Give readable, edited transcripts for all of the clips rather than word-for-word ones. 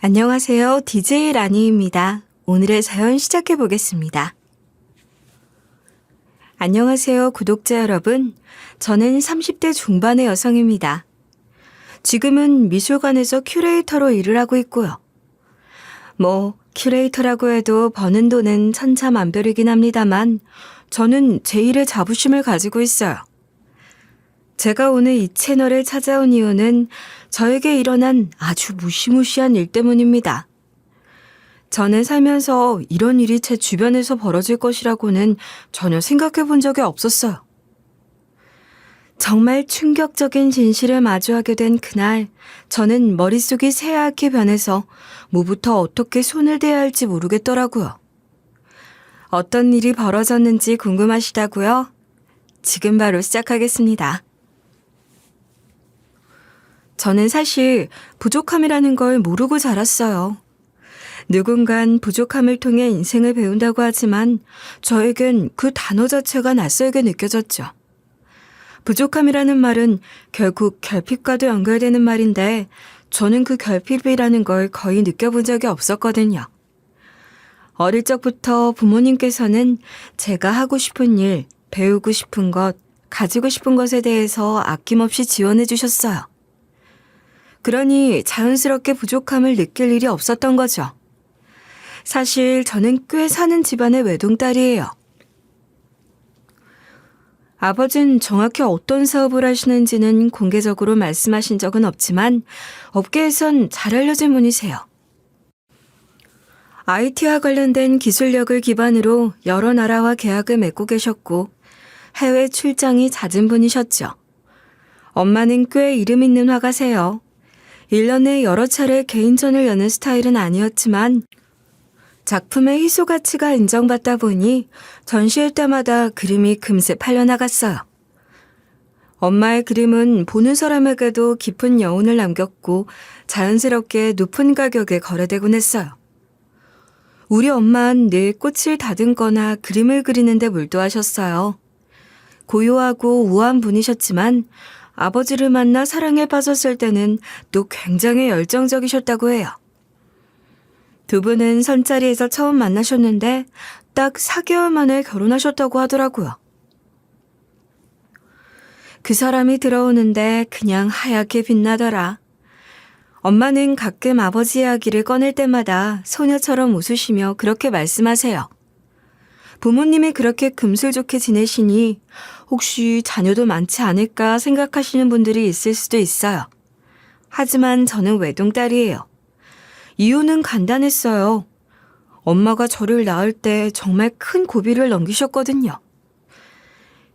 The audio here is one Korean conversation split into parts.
안녕하세요. DJ 라니입니다. 오늘의 사연 시작해 보겠습니다. 안녕하세요, 구독자 여러분. 저는 30대 중반의 여성입니다. 지금은 미술관에서 큐레이터로 일을 하고 있고요. 큐레이터라고 해도 버는 돈은 천차만별이긴 합니다만 저는 제 일에 자부심을 가지고 있어요. 제가 오늘 이 채널을 찾아온 이유는 저에게 일어난 아주 무시무시한 일 때문입니다. 저는 살면서 이런 일이 제 주변에서 벌어질 것이라고는 전혀 생각해 본 적이 없었어요. 정말 충격적인 진실을 마주하게 된 그날, 저는 머릿속이 새하얗게 변해서 뭐부터 어떻게 손을 대야 할지 모르겠더라고요. 어떤 일이 벌어졌는지 궁금하시다고요? 지금 바로 시작하겠습니다. 저는 사실 부족함이라는 걸 모르고 자랐어요. 누군간 부족함을 통해 인생을 배운다고 하지만 저에겐 그 단어 자체가 낯설게 느껴졌죠. 부족함이라는 말은 결국 결핍과도 연결되는 말인데 저는 그 결핍이라는 걸 거의 느껴본 적이 없었거든요. 어릴 적부터 부모님께서는 제가 하고 싶은 일, 배우고 싶은 것, 가지고 싶은 것에 대해서 아낌없이 지원해 주셨어요. 그러니 자연스럽게 부족함을 느낄 일이 없었던 거죠. 사실 저는 꽤 사는 집안의 외동딸이에요. 아버지는 정확히 어떤 사업을 하시는지는 공개적으로 말씀하신 적은 없지만 업계에선 잘 알려진 분이세요. IT와 관련된 기술력을 기반으로 여러 나라와 계약을 맺고 계셨고 해외 출장이 잦은 분이셨죠. 엄마는 꽤 이름 있는 화가세요. 1년에 여러 차례 개인전을 여는 스타일은 아니었지만 작품의 희소 가치가 인정받다 보니 전시회 때마다 그림이 금세 팔려나갔어요. 엄마의 그림은 보는 사람에게도 깊은 여운을 남겼고 자연스럽게 높은 가격에 거래되곤 했어요. 우리 엄마는 늘 꽃을 다듬거나 그림을 그리는 데 몰두하셨어요. 고요하고 우아한 분이셨지만 아버지를 만나 사랑에 빠졌을 때는 또 굉장히 열정적이셨다고 해요. 두 분은 선자리에서 처음 만나셨는데 딱 4개월 만에 결혼하셨다고 하더라고요. 그 사람이 들어오는데 그냥 하얗게 빛나더라. 엄마는 가끔 아버지 이야기를 꺼낼 때마다 소녀처럼 웃으시며 그렇게 말씀하세요. 부모님이 그렇게 금슬좋게 지내시니 혹시 자녀도 많지 않을까 생각하시는 분들이 있을 수도 있어요. 하지만 저는 외동딸이에요. 이유는 간단했어요. 엄마가 저를 낳을 때 정말 큰 고비를 넘기셨거든요.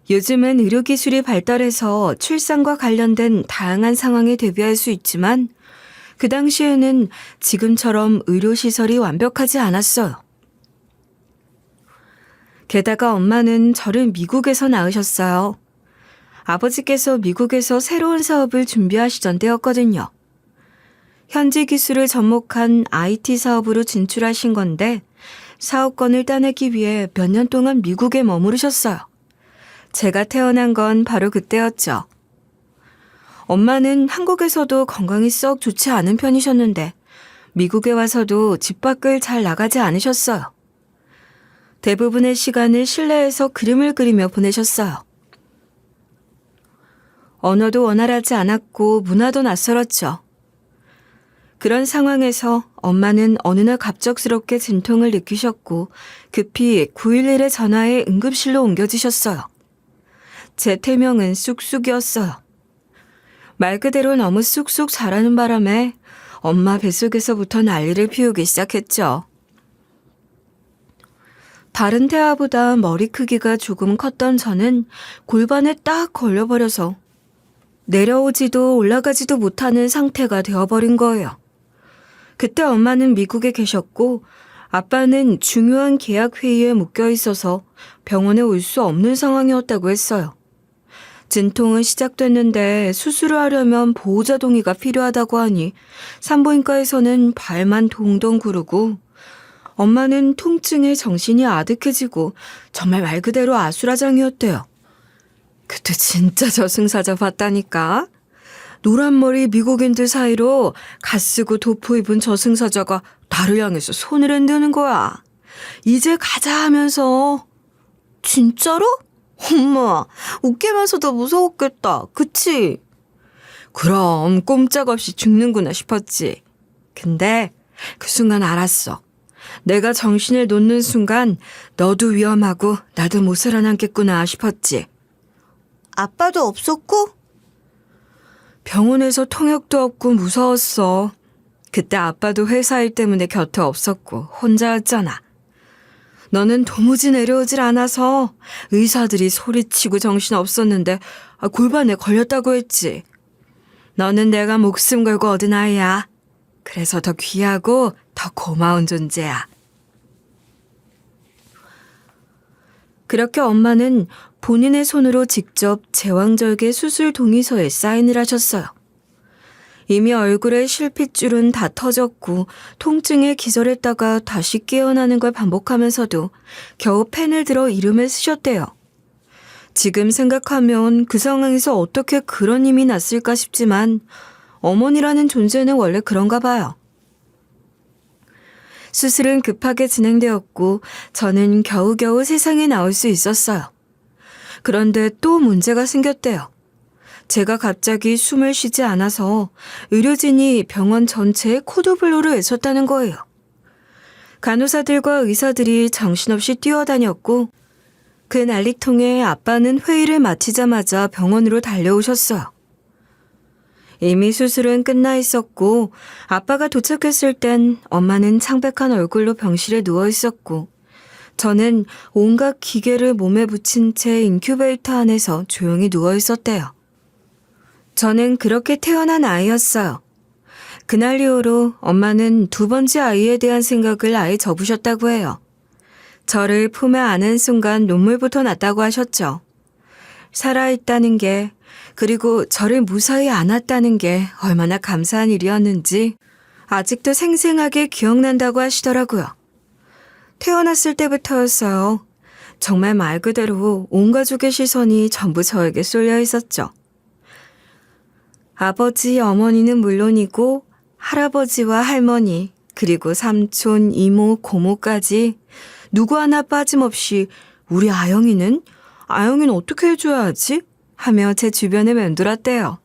요즘은 의료기술이 발달해서 출산과 관련된 다양한 상황에 대비할 수 있지만 그 당시에는 지금처럼 의료시설이 완벽하지 않았어요. 게다가 엄마는 저를 미국에서 낳으셨어요. 아버지께서 미국에서 새로운 사업을 준비하시던 때였거든요. 현지 기술을 접목한 IT 사업으로 진출하신 건데 사업권을 따내기 위해 몇 년 동안 미국에 머무르셨어요. 제가 태어난 건 바로 그때였죠. 엄마는 한국에서도 건강이 썩 좋지 않은 편이셨는데 미국에 와서도 집 밖을 잘 나가지 않으셨어요. 대부분의 시간을 실내에서 그림을 그리며 보내셨어요. 언어도 원활하지 않았고 문화도 낯설었죠. 그런 상황에서 엄마는 어느 날 갑작스럽게 진통을 느끼셨고 급히 911에 전화해 응급실로 옮겨지셨어요. 제 태명은 쑥쑥이었어요. 말 그대로 너무 쑥쑥 자라는 바람에 엄마 뱃속에서부터 난리를 피우기 시작했죠. 다른 태아보다 머리 크기가 조금 컸던 저는 골반에 딱 걸려버려서 내려오지도 올라가지도 못하는 상태가 되어버린 거예요. 그때 엄마는 미국에 계셨고 아빠는 중요한 계약 회의에 묶여 있어서 병원에 올 수 없는 상황이었다고 했어요. 진통은 시작됐는데 수술을 하려면 보호자 동의가 필요하다고 하니 산부인과에서는 발만 동동 구르고 엄마는 통증에 정신이 아득해지고 정말 말 그대로 아수라장이었대요. 그때 진짜 저승사자 봤다니까. 노란머리 미국인들 사이로 갓쓰고 도포 입은 저승사자가 나를 향해서 손을 흔드는 거야. 이제 가자 하면서. 진짜로? 엄마, 웃기면서도 무서웠겠다. 그치? 그럼 꼼짝없이 죽는구나 싶었지. 근데 그 순간 알았어. 내가 정신을 놓는 순간 너도 위험하고 나도 못 살아남겠구나 싶었지. 아빠도 없었고? 병원에서 통역도 없고 무서웠어. 그때 아빠도 회사 일 때문에 곁에 없었고 혼자였잖아. 너는 도무지 내려오질 않아서 의사들이 소리치고 정신없었는데 골반에 걸렸다고 했지. 너는 내가 목숨 걸고 얻은 아이야. 그래서 더 귀하고 더 고마운 존재야. 그렇게 엄마는 본인의 손으로 직접 제왕절개 수술 동의서에 사인을 하셨어요. 이미 얼굴에 실핏줄은 다 터졌고 통증에 기절했다가 다시 깨어나는 걸 반복하면서도 겨우 펜을 들어 이름을 쓰셨대요. 지금 생각하면 그 상황에서 어떻게 그런 힘이 났을까 싶지만 어머니라는 존재는 원래 그런가 봐요. 수술은 급하게 진행되었고 저는 겨우겨우 세상에 나올 수 있었어요. 그런데 또 문제가 생겼대요. 제가 갑자기 숨을 쉬지 않아서 의료진이 병원 전체에 코드블루를 외쳤다는 거예요. 간호사들과 의사들이 정신없이 뛰어다녔고 그 난리통에 아빠는 회의를 마치자마자 병원으로 달려오셨어요. 이미 수술은 끝나 있었고 아빠가 도착했을 땐 엄마는 창백한 얼굴로 병실에 누워 있었고 저는 온갖 기계를 몸에 붙인 채 인큐베이터 안에서 조용히 누워 있었대요. 저는 그렇게 태어난 아이였어요. 그날 이후로 엄마는 두 번째 아이에 대한 생각을 아예 접으셨다고 해요. 저를 품에 안은 순간 눈물부터 났다고 하셨죠. 살아있다는 게 그리고 저를 무사히 안았다는 게 얼마나 감사한 일이었는지 아직도 생생하게 기억난다고 하시더라고요. 태어났을 때부터였어요. 정말 말 그대로 온 가족의 시선이 전부 저에게 쏠려 있었죠. 아버지, 어머니는 물론이고 할아버지와 할머니, 그리고 삼촌, 이모, 고모까지 누구 하나 빠짐없이 우리 아영이는 어떻게 해줘야 하지? 하며 제 주변을 맴돌았대요.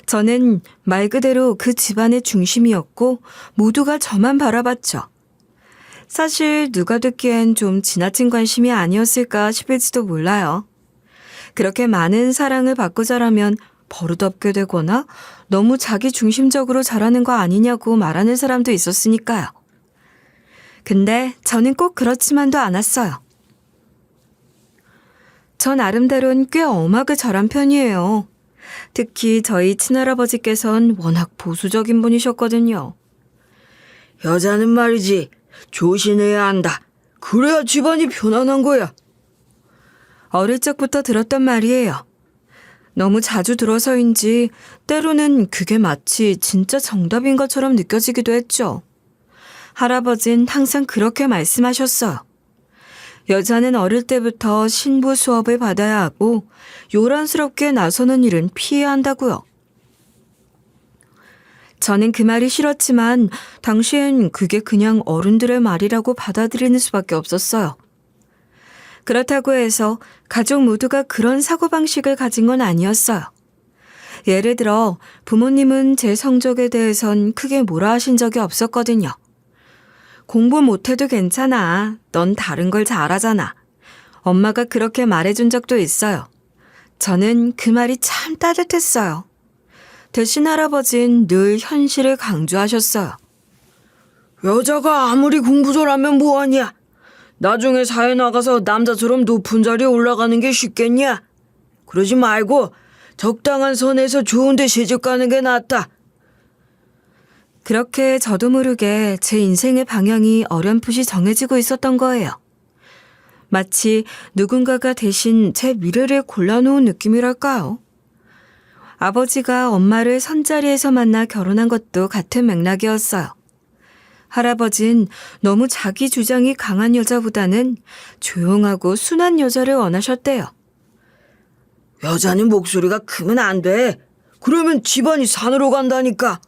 저는 말 그대로 그 집안의 중심이었고 모두가 저만 바라봤죠. 사실 누가 듣기엔 좀 지나친 관심이 아니었을까 싶을지도 몰라요. 그렇게 많은 사랑을 받고 자라면 버릇없게 되거나 너무 자기 중심적으로 자라는 거 아니냐고 말하는 사람도 있었으니까요. 근데 저는 꼭 그렇지만도 않았어요. 전 나름대로는 꽤 엄하게 자란 편이에요. 특히 저희 친할아버지께선 워낙 보수적인 분이셨거든요. 여자는 말이지 조신해야 한다. 그래야 집안이 편안한 거야. 어릴 적부터 들었던 말이에요. 너무 자주 들어서인지 때로는 그게 마치 진짜 정답인 것처럼 느껴지기도 했죠. 할아버진 항상 그렇게 말씀하셨어요. 여자는 어릴 때부터 신부 수업을 받아야 하고 요란스럽게 나서는 일은 피해야 한다고요. 저는 그 말이 싫었지만 당시엔 그게 그냥 어른들의 말이라고 받아들이는 수밖에 없었어요. 그렇다고 해서 가족 모두가 그런 사고방식을 가진 건 아니었어요. 예를 들어 부모님은 제 성적에 대해선 크게 뭐라 하신 적이 없었거든요. 공부 못해도 괜찮아. 넌 다른 걸 잘하잖아. 엄마가 그렇게 말해준 적도 있어요. 저는 그 말이 참 따뜻했어요. 대신 할아버진 늘 현실을 강조하셨어요. 여자가 아무리 공부 잘하면 뭐하냐? 나중에 사회 나가서 남자처럼 높은 자리에 올라가는 게 쉽겠냐? 그러지 말고 적당한 선에서 좋은 데 시집 가는 게 낫다. 그렇게 저도 모르게 제 인생의 방향이 어렴풋이 정해지고 있었던 거예요. 마치 누군가가 대신 제 미래를 골라놓은 느낌이랄까요? 아버지가 엄마를 선자리에서 만나 결혼한 것도 같은 맥락이었어요. 할아버진 너무 자기 주장이 강한 여자보다는 조용하고 순한 여자를 원하셨대요. 여자는 목소리가 크면 안 돼. 그러면 집안이 산으로 간다니까.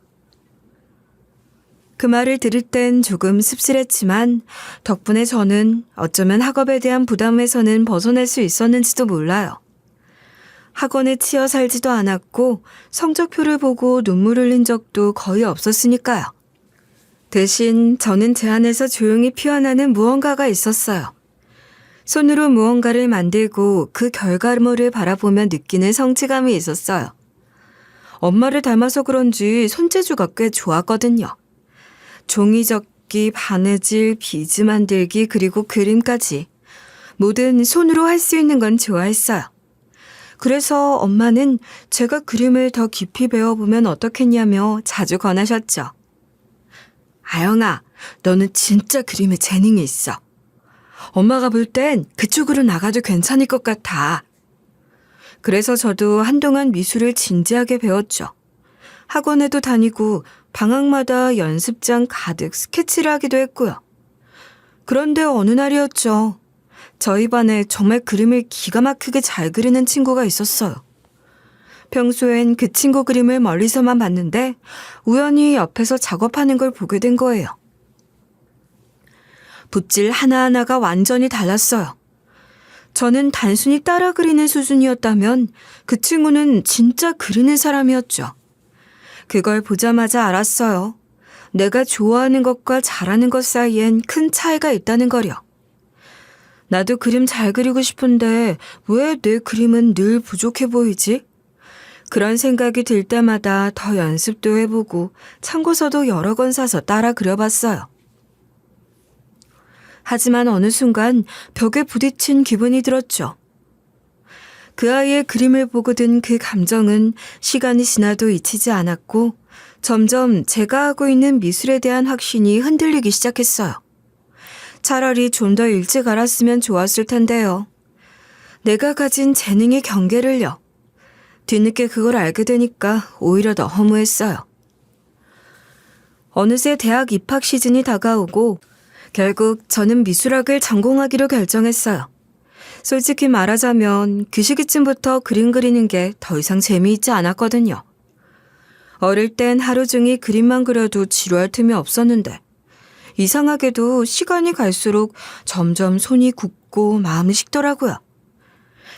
그 말을 들을 땐 조금 씁쓸했지만 덕분에 저는 어쩌면 학업에 대한 부담에서는 벗어날 수 있었는지도 몰라요. 학원에 치여 살지도 않았고 성적표를 보고 눈물 흘린 적도 거의 없었으니까요. 대신 저는 제 안에서 조용히 피어나는 무언가가 있었어요. 손으로 무언가를 만들고 그 결과물을 바라보며 느끼는 성취감이 있었어요. 엄마를 닮아서 그런지 손재주가 꽤 좋았거든요. 종이접기, 바느질, 비즈 만들기, 그리고 그림까지 뭐든 손으로 할 수 있는 건 좋아했어요. 그래서 엄마는 제가 그림을 더 깊이 배워보면 어떻겠냐며 자주 권하셨죠. 아영아, 너는 진짜 그림에 재능이 있어. 엄마가 볼 땐 그쪽으로 나가도 괜찮을 것 같아. 그래서 저도 한동안 미술을 진지하게 배웠죠. 학원에도 다니고 방학마다 연습장 가득 스케치를 하기도 했고요. 그런데 어느 날이었죠. 저희 반에 정말 그림을 기가 막히게 잘 그리는 친구가 있었어요. 평소엔 그 친구 그림을 멀리서만 봤는데 우연히 옆에서 작업하는 걸 보게 된 거예요. 붓질 하나하나가 완전히 달랐어요. 저는 단순히 따라 그리는 수준이었다면 그 친구는 진짜 그리는 사람이었죠. 그걸 보자마자 알았어요. 내가 좋아하는 것과 잘하는 것 사이엔 큰 차이가 있다는 거려. 나도 그림 잘 그리고 싶은데 왜 내 그림은 늘 부족해 보이지? 그런 생각이 들 때마다 더 연습도 해보고 참고서도 여러 권 사서 따라 그려봤어요. 하지만 어느 순간 벽에 부딪힌 기분이 들었죠. 그 아이의 그림을 보고 든 그 감정은 시간이 지나도 잊히지 않았고 점점 제가 하고 있는 미술에 대한 확신이 흔들리기 시작했어요. 차라리 좀 더 일찍 알았으면 좋았을 텐데요. 내가 가진 재능의 경계를요. 뒤늦게 그걸 알게 되니까 오히려 더 허무했어요. 어느새 대학 입학 시즌이 다가오고 결국 저는 미술학을 전공하기로 결정했어요. 솔직히 말하자면 그 시기쯤부터 그림 그리는 게 더 이상 재미있지 않았거든요. 어릴 땐 하루 종일 그림만 그려도 지루할 틈이 없었는데 이상하게도 시간이 갈수록 점점 손이 굳고 마음이 식더라고요.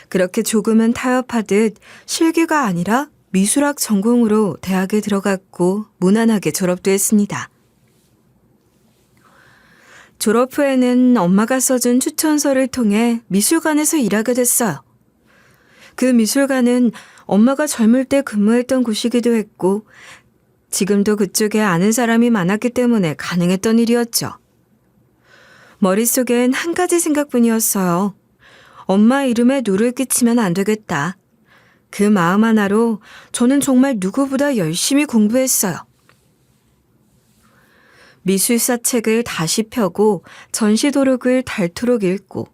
그렇게 조금은 타협하듯 실기가 아니라 미술학 전공으로 대학에 들어갔고 무난하게 졸업도 했습니다. 졸업 후에는 엄마가 써준 추천서를 통해 미술관에서 일하게 됐어요. 그 미술관은 엄마가 젊을 때 근무했던 곳이기도 했고 지금도 그쪽에 아는 사람이 많았기 때문에 가능했던 일이었죠. 머릿속엔 한 가지 생각뿐이었어요. 엄마 이름에 누를 끼치면 안 되겠다. 그 마음 하나로 저는 정말 누구보다 열심히 공부했어요. 미술사 책을 다시 펴고 전시 도록을 닳도록 읽고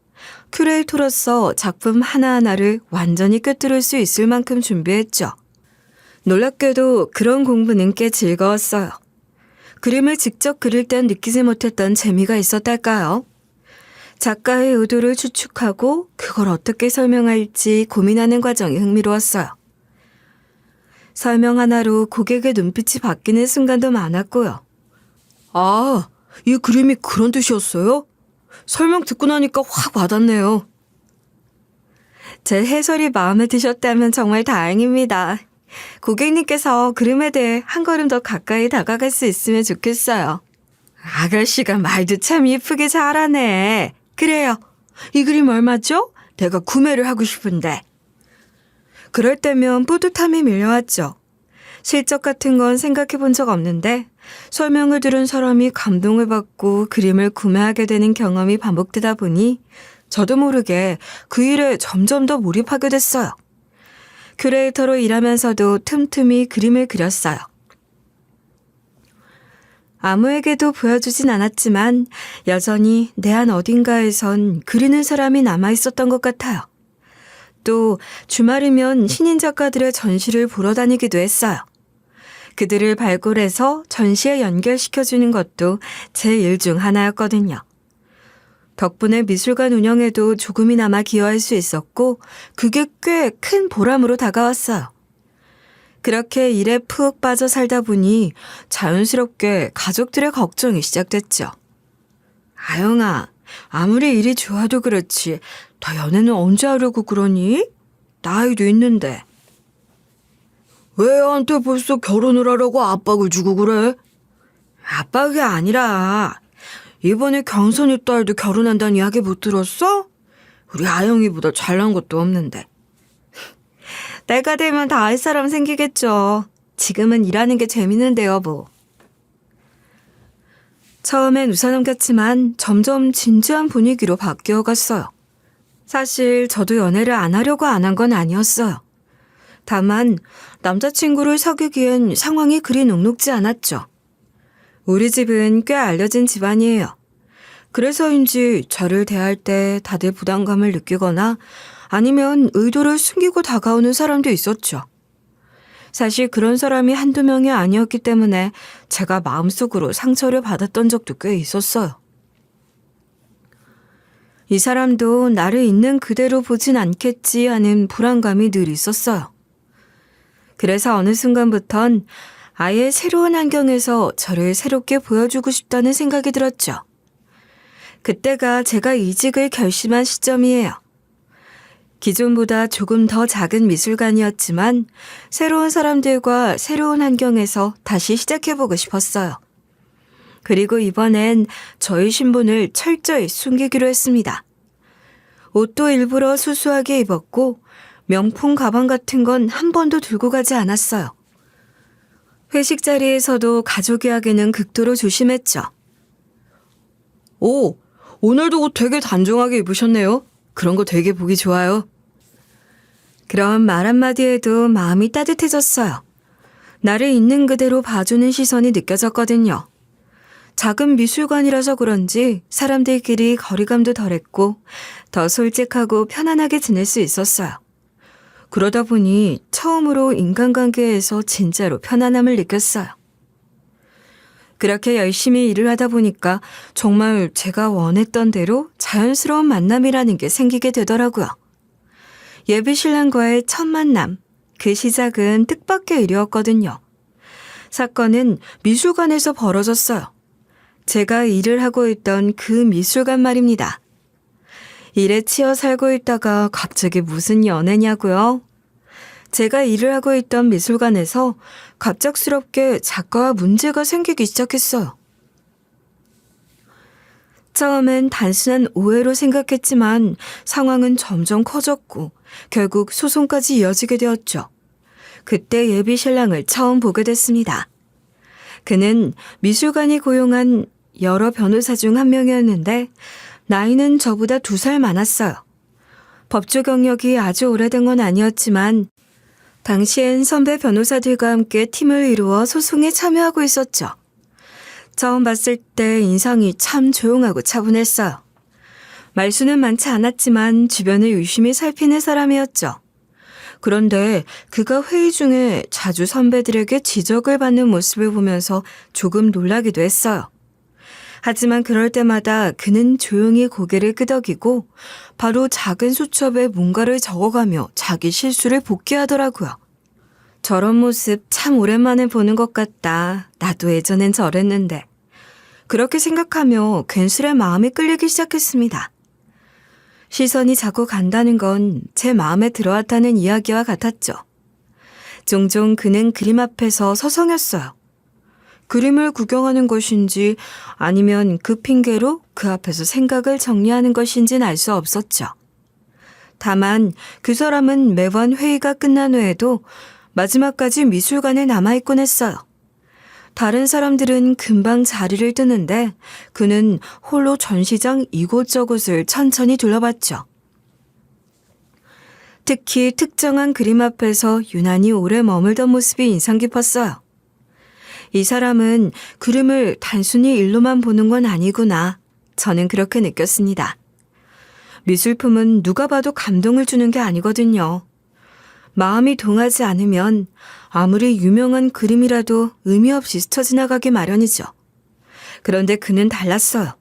큐레이터로서 작품 하나하나를 완전히 꿰뚫을 수 있을 만큼 준비했죠. 놀랍게도 그런 공부는 꽤 즐거웠어요. 그림을 직접 그릴 땐 느끼지 못했던 재미가 있었달까요? 작가의 의도를 추측하고 그걸 어떻게 설명할지 고민하는 과정이 흥미로웠어요. 설명 하나로 고객의 눈빛이 바뀌는 순간도 많았고요. 아, 이 그림이 그런 뜻이었어요? 설명 듣고 나니까 확 와닿네요. 제 해설이 마음에 드셨다면 정말 다행입니다. 고객님께서 그림에 대해 한 걸음 더 가까이 다가갈 수 있으면 좋겠어요. 아가씨가 말도 참 예쁘게 잘하네. 그래요. 이 그림 얼마죠? 내가 구매를 하고 싶은데. 그럴 때면 뿌듯함이 밀려왔죠. 실적 같은 건 생각해 본 적 없는데 설명을 들은 사람이 감동을 받고 그림을 구매하게 되는 경험이 반복되다 보니 저도 모르게 그 일에 점점 더 몰입하게 됐어요. 큐레이터로 일하면서도 틈틈이 그림을 그렸어요. 아무에게도 보여주진 않았지만 여전히 내 안 어딘가에선 그리는 사람이 남아있었던 것 같아요. 또 주말이면 신인 작가들의 전시를 보러 다니기도 했어요. 그들을 발굴해서 전시에 연결시켜주는 것도 제 일 중 하나였거든요. 덕분에 미술관 운영에도 조금이나마 기여할 수 있었고 그게 꽤 큰 보람으로 다가왔어요. 그렇게 일에 푹 빠져 살다 보니 자연스럽게 가족들의 걱정이 시작됐죠. 아영아, 아무리 일이 좋아도 그렇지 너 연애는 언제 하려고 그러니? 나이도 있는데. 왜 애한테 벌써 결혼을 하라고 압박을 주고 그래? 압박이 아니라 이번에 경선이 딸도 결혼한다는 이야기 못 들었어? 우리 아영이보다 잘난 것도 없는데. 때가 되면 다 알 사람 생기겠죠. 지금은 일하는 게 재밌는데요, 뭐. 처음엔 웃어넘겼지만 점점 진지한 분위기로 바뀌어 갔어요. 사실 저도 연애를 안 하려고 안 한 건 아니었어요. 다만 남자친구를 사귀기엔 상황이 그리 녹록지 않았죠. 우리 집은 꽤 알려진 집안이에요. 그래서인지 저를 대할 때 다들 부담감을 느끼거나 아니면 의도를 숨기고 다가오는 사람도 있었죠. 사실 그런 사람이 한두 명이 아니었기 때문에 제가 마음속으로 상처를 받았던 적도 꽤 있었어요. 이 사람도 나를 있는 그대로 보진 않겠지 하는 불안감이 늘 있었어요. 그래서 어느 순간부턴 아예 새로운 환경에서 저를 새롭게 보여주고 싶다는 생각이 들었죠. 그때가 제가 이직을 결심한 시점이에요. 기존보다 조금 더 작은 미술관이었지만 새로운 사람들과 새로운 환경에서 다시 시작해보고 싶었어요. 그리고 이번엔 저의 신분을 철저히 숨기기로 했습니다. 옷도 일부러 수수하게 입었고 명품 가방 같은 건 한 번도 들고 가지 않았어요. 회식 자리에서도 가족 이야기는 극도로 조심했죠. 오, 오늘도 옷 되게 단정하게 입으셨네요. 그런 거 되게 보기 좋아요. 그런 말 한마디에도 마음이 따뜻해졌어요. 나를 있는 그대로 봐주는 시선이 느껴졌거든요. 작은 미술관이라서 그런지 사람들끼리 거리감도 덜했고 더 솔직하고 편안하게 지낼 수 있었어요. 그러다 보니 처음으로 인간관계에서 진짜로 편안함을 느꼈어요. 그렇게 열심히 일을 하다 보니까 정말 제가 원했던 대로 자연스러운 만남이라는 게 생기게 되더라고요. 예비 신랑과의 첫 만남, 그 시작은 뜻밖의 일이었거든요. 사건은 미술관에서 벌어졌어요. 제가 일을 하고 있던 그 미술관 말입니다. 일에 치여 살고 있다가 갑자기 무슨 연애냐고요? 제가 일을 하고 있던 미술관에서 갑작스럽게 작가와 문제가 생기기 시작했어요. 처음엔 단순한 오해로 생각했지만 상황은 점점 커졌고 결국 소송까지 이어지게 되었죠. 그때 예비 신랑을 처음 보게 됐습니다. 그는 미술관이 고용한 여러 변호사 중 한 명이었는데 나이는 저보다 2살 많았어요. 법조 경력이 아주 오래된 건 아니었지만 당시엔 선배 변호사들과 함께 팀을 이루어 소송에 참여하고 있었죠. 처음 봤을 때 인상이 참 조용하고 차분했어요. 말수는 많지 않았지만 주변을 유심히 살피는 사람이었죠. 그런데 그가 회의 중에 자주 선배들에게 지적을 받는 모습을 보면서 조금 놀라기도 했어요. 하지만 그럴 때마다 그는 조용히 고개를 끄덕이고 바로 작은 수첩에 뭔가를 적어가며 자기 실수를 복귀하더라고요. 저런 모습 참 오랜만에 보는 것 같다. 나도 예전엔 저랬는데. 그렇게 생각하며 괜스레 마음이 끌리기 시작했습니다. 시선이 자꾸 간다는 건 제 마음에 들어왔다는 이야기와 같았죠. 종종 그는 그림 앞에서 서성였어요. 그림을 구경하는 것인지 아니면 그 핑계로 그 앞에서 생각을 정리하는 것인지는 알 수 없었죠. 다만 그 사람은 매번 회의가 끝난 후에도 마지막까지 미술관에 남아있곤 했어요. 다른 사람들은 금방 자리를 뜨는데 그는 홀로 전시장 이곳저곳을 천천히 둘러봤죠. 특히 특정한 그림 앞에서 유난히 오래 머물던 모습이 인상 깊었어요. 이 사람은 그림을 단순히 일로만 보는 건 아니구나. 저는 그렇게 느꼈습니다. 미술품은 누가 봐도 감동을 주는 게 아니거든요. 마음이 동하지 않으면 아무리 유명한 그림이라도 의미 없이 스쳐 지나가기 마련이죠. 그런데 그는 달랐어요.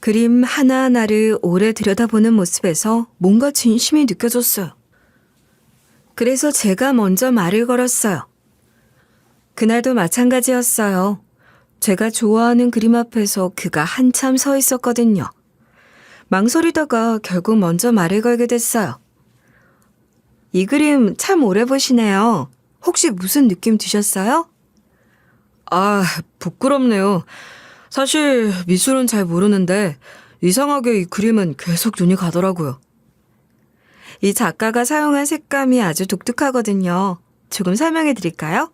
그림 하나하나를 오래 들여다보는 모습에서 뭔가 진심이 느껴졌어요. 그래서 제가 먼저 말을 걸었어요. 그날도 마찬가지였어요. 제가 좋아하는 그림 앞에서 그가 한참 서 있었거든요. 망설이다가 결국 먼저 말을 걸게 됐어요. 이 그림 참 오래 보시네요. 혹시 무슨 느낌 드셨어요? 아, 부끄럽네요. 사실 미술은 잘 모르는데 이상하게 이 그림은 계속 눈이 가더라고요. 이 작가가 사용한 색감이 아주 독특하거든요. 조금 설명해 드릴까요?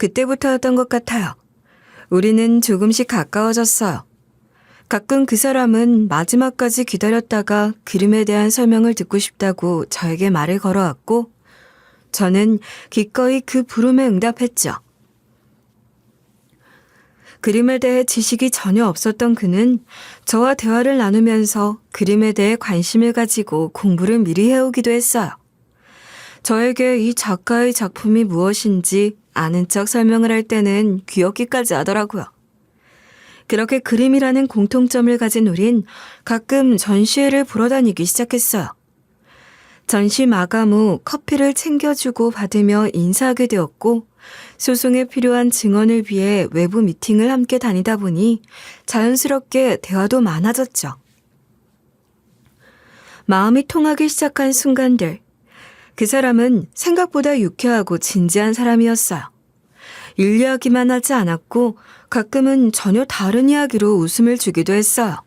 그때부터였던 것 같아요. 우리는 조금씩 가까워졌어요. 가끔 그 사람은 마지막까지 기다렸다가 그림에 대한 설명을 듣고 싶다고 저에게 말을 걸어왔고, 저는 기꺼이 그 부름에 응답했죠. 그림에 대해 지식이 전혀 없었던 그는 저와 대화를 나누면서 그림에 대해 관심을 가지고 공부를 미리 해오기도 했어요. 저에게 이 작가의 작품이 무엇인지 아는 척 설명을 할 때는 귀엽기까지 하더라고요. 그렇게 그림이라는 공통점을 가진 우린 가끔 전시회를 보러 다니기 시작했어요. 전시 마감 후 커피를 챙겨주고 받으며 인사하게 되었고, 소송에 필요한 증언을 위해 외부 미팅을 함께 다니다 보니 자연스럽게 대화도 많아졌죠. 마음이 통하기 시작한 순간들, 그 사람은 생각보다 유쾌하고 진지한 사람이었어요. 일 이야기만 하지 않았고 가끔은 전혀 다른 이야기로 웃음을 주기도 했어요.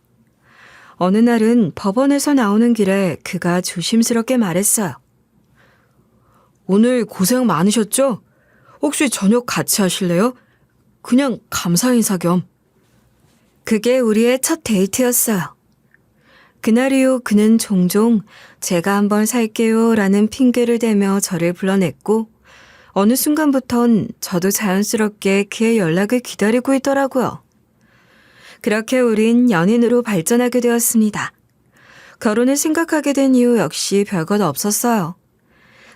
어느 날은 법원에서 나오는 길에 그가 조심스럽게 말했어요. 오늘 고생 많으셨죠? 혹시 저녁 같이 하실래요? 그냥 감사 인사 겸. 그게 우리의 첫 데이트였어요. 그날 이후 그는 종종 제가 한번 살게요 라는 핑계를 대며 저를 불러냈고, 어느 순간부턴 저도 자연스럽게 그의 연락을 기다리고 있더라고요. 그렇게 우린 연인으로 발전하게 되었습니다. 결혼을 생각하게 된 이유 역시 별것 없었어요.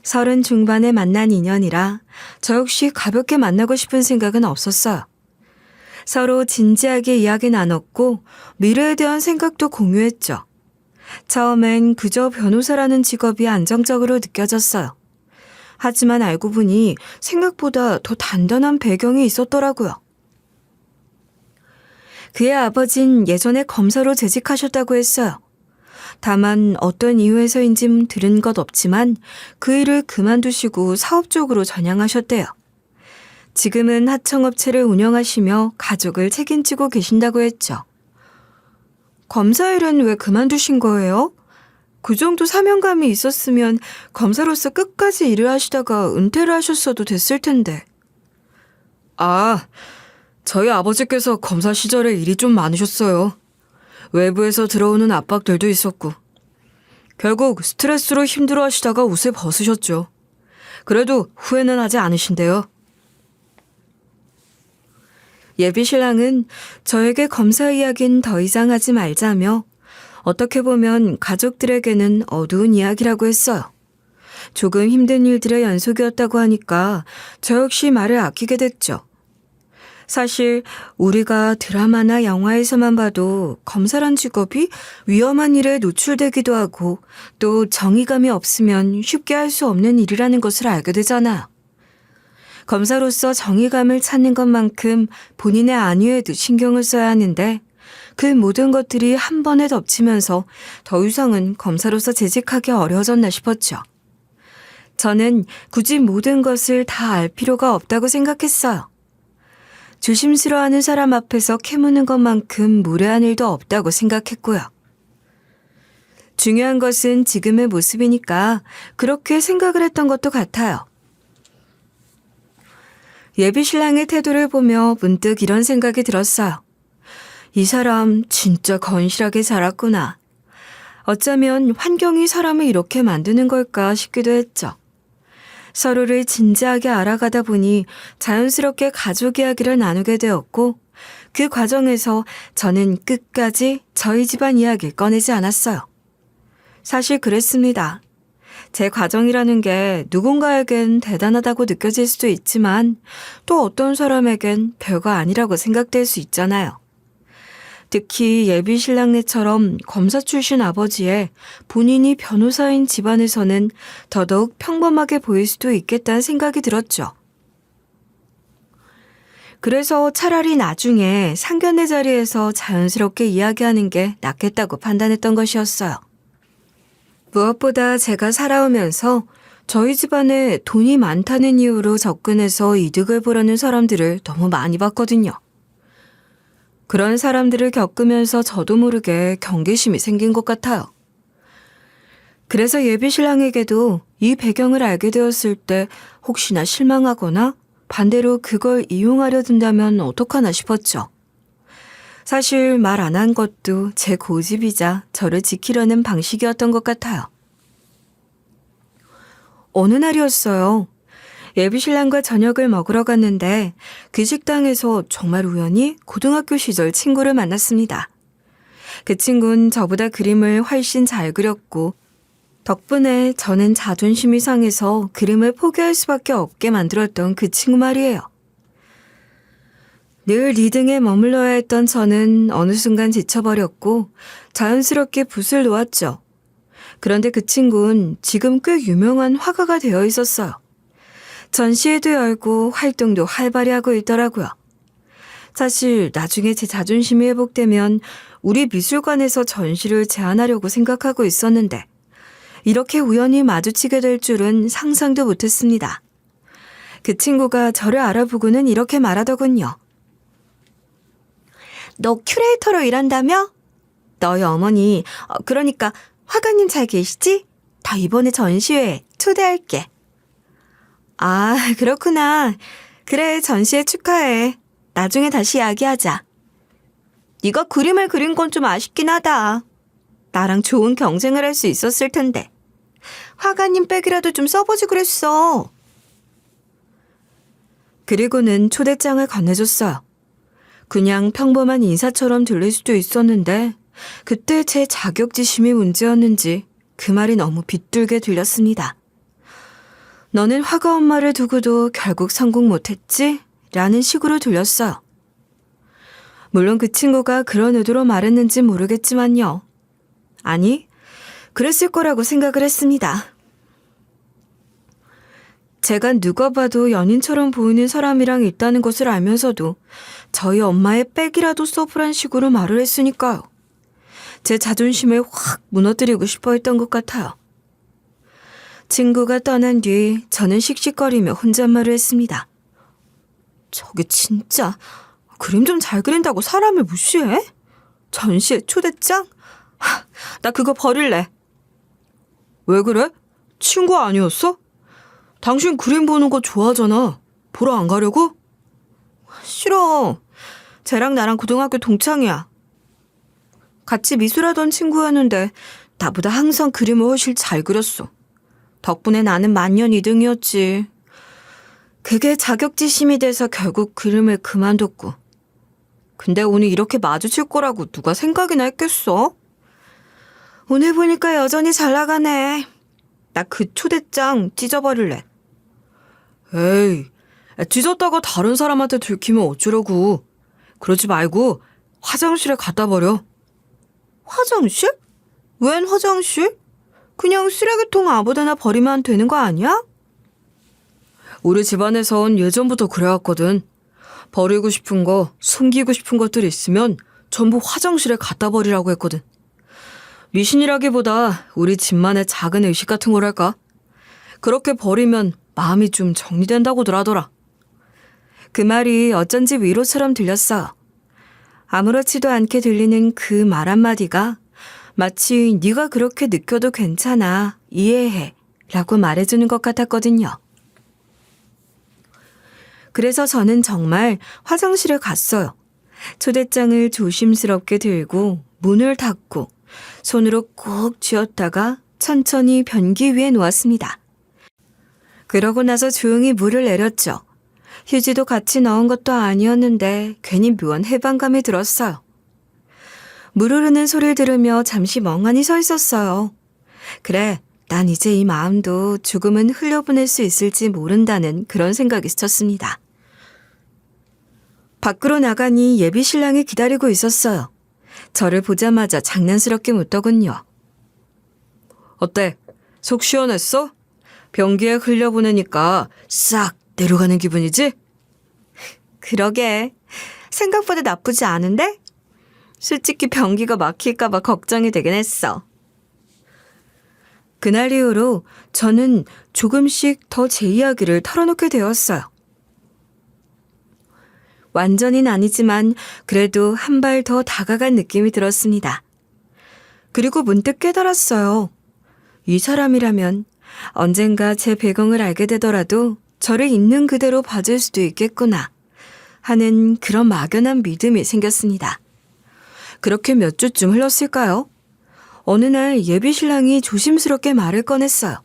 30 중반에 만난 인연이라 저 역시 가볍게 만나고 싶은 생각은 없었어요. 서로 진지하게 이야기 나눴고 미래에 대한 생각도 공유했죠. 처음엔 그저 변호사라는 직업이 안정적으로 느껴졌어요. 하지만 알고 보니 생각보다 더 단단한 배경이 있었더라고요. 그의 아버진 예전에 검사로 재직하셨다고 했어요. 다만 어떤 이유에서인지 들은 것 없지만 그 일을 그만두시고 사업 쪽으로 전향하셨대요. 지금은 하청업체를 운영하시며 가족을 책임지고 계신다고 했죠. 검사 일은 왜 그만두신 거예요? 그 정도 사명감이 있었으면 검사로서 끝까지 일을 하시다가 은퇴를 하셨어도 됐을 텐데. 아, 저희 아버지께서 검사 시절에 일이 좀 많으셨어요. 외부에서 들어오는 압박들도 있었고. 결국 스트레스로 힘들어 하시다가 옷을 벗으셨죠. 그래도 후회는 하지 않으신데요. 예비 신랑은 저에게 검사 이야기는 더 이상 하지 말자며 어떻게 보면 가족들에게는 어두운 이야기라고 했어요. 조금 힘든 일들의 연속이었다고 하니까 저 역시 말을 아끼게 됐죠. 사실 우리가 드라마나 영화에서만 봐도 검사란 직업이 위험한 일에 노출되기도 하고 또 정의감이 없으면 쉽게 할 수 없는 일이라는 것을 알게 되잖아요. 검사로서 정의감을 찾는 것만큼 본인의 안위에도 신경을 써야 하는데 그 모든 것들이 한 번에 덮치면서 더 이상은 검사로서 재직하기 어려워졌나 싶었죠. 저는 굳이 모든 것을 다 알 필요가 없다고 생각했어요. 조심스러워하는 사람 앞에서 캐무는 것만큼 무례한 일도 없다고 생각했고요. 중요한 것은 지금의 모습이니까 그렇게 생각을 했던 것도 같아요. 예비 신랑의 태도를 보며 문득 이런 생각이 들었어요. 이 사람 진짜 건실하게 자랐구나. 어쩌면 환경이 사람을 이렇게 만드는 걸까 싶기도 했죠. 서로를 진지하게 알아가다 보니 자연스럽게 가족 이야기를 나누게 되었고 그 과정에서 저는 끝까지 저희 집안 이야기를 꺼내지 않았어요. 사실 그랬습니다. 제 과정이라는 게 누군가에겐 대단하다고 느껴질 수도 있지만 또 어떤 사람에겐 별거 아니라고 생각될 수 있잖아요. 특히 예비 신랑네처럼 검사 출신 아버지에 본인이 변호사인 집안에서는 더더욱 평범하게 보일 수도 있겠다는 생각이 들었죠. 그래서 차라리 나중에 상견례 자리에서 자연스럽게 이야기하는 게 낫겠다고 판단했던 것이었어요. 무엇보다 제가 살아오면서 저희 집안에 돈이 많다는 이유로 접근해서 이득을 보려는 사람들을 너무 많이 봤거든요. 그런 사람들을 겪으면서 저도 모르게 경계심이 생긴 것 같아요. 그래서 예비 신랑에게도 이 배경을 알게 되었을 때 혹시나 실망하거나 반대로 그걸 이용하려 든다면 어떡하나 싶었죠. 사실 말 안 한 것도 제 고집이자 저를 지키려는 방식이었던 것 같아요. 어느 날이었어요. 예비 신랑과 저녁을 먹으러 갔는데 그 식당에서 정말 우연히 고등학교 시절 친구를 만났습니다. 그 친구는 저보다 그림을 훨씬 잘 그렸고 덕분에 저는 자존심이 상해서 그림을 포기할 수밖에 없게 만들었던 그 친구 말이에요. 늘 리등에 머물러야 했던 저는 어느 순간 지쳐버렸고 자연스럽게 붓을 놓았죠. 그런데 그 친구는 지금 꽤 유명한 화가가 되어 있었어요. 전시회도 열고 활동도 활발히 하고 있더라고요. 사실 나중에 제 자존심이 회복되면 우리 미술관에서 전시를 제안하려고 생각하고 있었는데 이렇게 우연히 마주치게 될 줄은 상상도 못했습니다. 그 친구가 저를 알아보고는 이렇게 말하더군요. 너 큐레이터로 일한다며? 너희 어머니, 그러니까 화가님 잘 계시지? 다 이번에 전시회에 초대할게. 아, 그렇구나. 그래, 전시회 축하해. 나중에 다시 이야기하자. 네가 그림을 그린 건 좀 아쉽긴 하다. 나랑 좋은 경쟁을 할 수 있었을 텐데. 화가님 백이라도 좀 써보지 그랬어. 그리고는 초대장을 건네줬어요. 그냥 평범한 인사처럼 들릴 수도 있었는데 그때 제 자격지심이 문제였는지 그 말이 너무 빗둘게 들렸습니다. 너는 화가 엄마를 두고도 결국 성공 못했지? 라는 식으로 들렸어요. 물론 그 친구가 그런 의도로 말했는지 모르겠지만요. 아니, 그랬을 거라고 생각을 했습니다. 제가 누가 봐도 연인처럼 보이는 사람이랑 있다는 것을 알면서도 저희 엄마의 백이라도 써보란 식으로 말을 했으니까요. 제 자존심을 확 무너뜨리고 싶어 했던 것 같아요. 친구가 떠난 뒤 저는 씩씩거리며 혼잣말을 했습니다. 저게 진짜 그림 좀 잘 그린다고 사람을 무시해? 전시회 초대장? 나 그거 버릴래. 왜 그래? 친구 아니었어? 당신 그림 보는 거 좋아하잖아. 보러 안 가려고? 싫어. 쟤랑 나랑 고등학교 동창이야. 같이 미술하던 친구였는데 나보다 항상 그림을 훨씬 잘 그렸어. 덕분에 나는 만년 2등이었지. 그게 자격지심이 돼서 결국 그림을 그만뒀고. 근데 오늘 이렇게 마주칠 거라고 누가 생각이나 했겠어? 오늘 보니까 여전히 잘 나가네. 나 그 초대장 찢어버릴래. 에이, 찢었다가 다른 사람한테 들키면 어쩌려고. 그러지 말고 화장실에 갖다 버려. 화장실? 웬 화장실? 그냥 쓰레기통 아무데나 버리면 되는 거 아니야? 우리 집안에선 예전부터 그래왔거든. 버리고 싶은 거, 숨기고 싶은 것들이 있으면 전부 화장실에 갖다 버리라고 했거든. 미신이라기보다 우리 집만의 작은 의식 같은 거랄까? 그렇게 버리면 마음이 좀 정리된다고들 하더라. 그 말이 어쩐지 위로처럼 들렸어. 아무렇지도 않게 들리는 그 말 한마디가 마치 네가 그렇게 느껴도 괜찮아, 이해해 라고 말해주는 것 같았거든요. 그래서 저는 정말 화장실에 갔어요. 초대장을 조심스럽게 들고 문을 닫고 손으로 꼭 쥐었다가 천천히 변기 위에 놓았습니다. 그러고 나서 조용히 물을 내렸죠. 휴지도 같이 넣은 것도 아니었는데 괜히 묘한 해방감이 들었어요. 물 흐르는 소리를 들으며 잠시 멍하니 서 있었어요. 그래, 난 이제 이 마음도 조금은 흘려보낼 수 있을지 모른다는 그런 생각이 스쳤습니다. 밖으로 나가니 예비 신랑이 기다리고 있었어요. 저를 보자마자 장난스럽게 묻더군요. 어때? 속 시원했어? 변기에 흘려보내니까 싹 내려가는 기분이지? 그러게. 생각보다 나쁘지 않은데? 솔직히 변기가 막힐까봐 걱정이 되긴 했어. 그날 이후로 저는 조금씩 더 제 이야기를 털어놓게 되었어요. 완전히는 아니지만 그래도 한 발 더 다가간 느낌이 들었습니다. 그리고 문득 깨달았어요. 이 사람이라면 언젠가 제 배경을 알게 되더라도 저를 있는 그대로 봐줄 수도 있겠구나 하는 그런 막연한 믿음이 생겼습니다. 그렇게 몇 주쯤 흘렀을까요? 어느 날 예비 신랑이 조심스럽게 말을 꺼냈어요.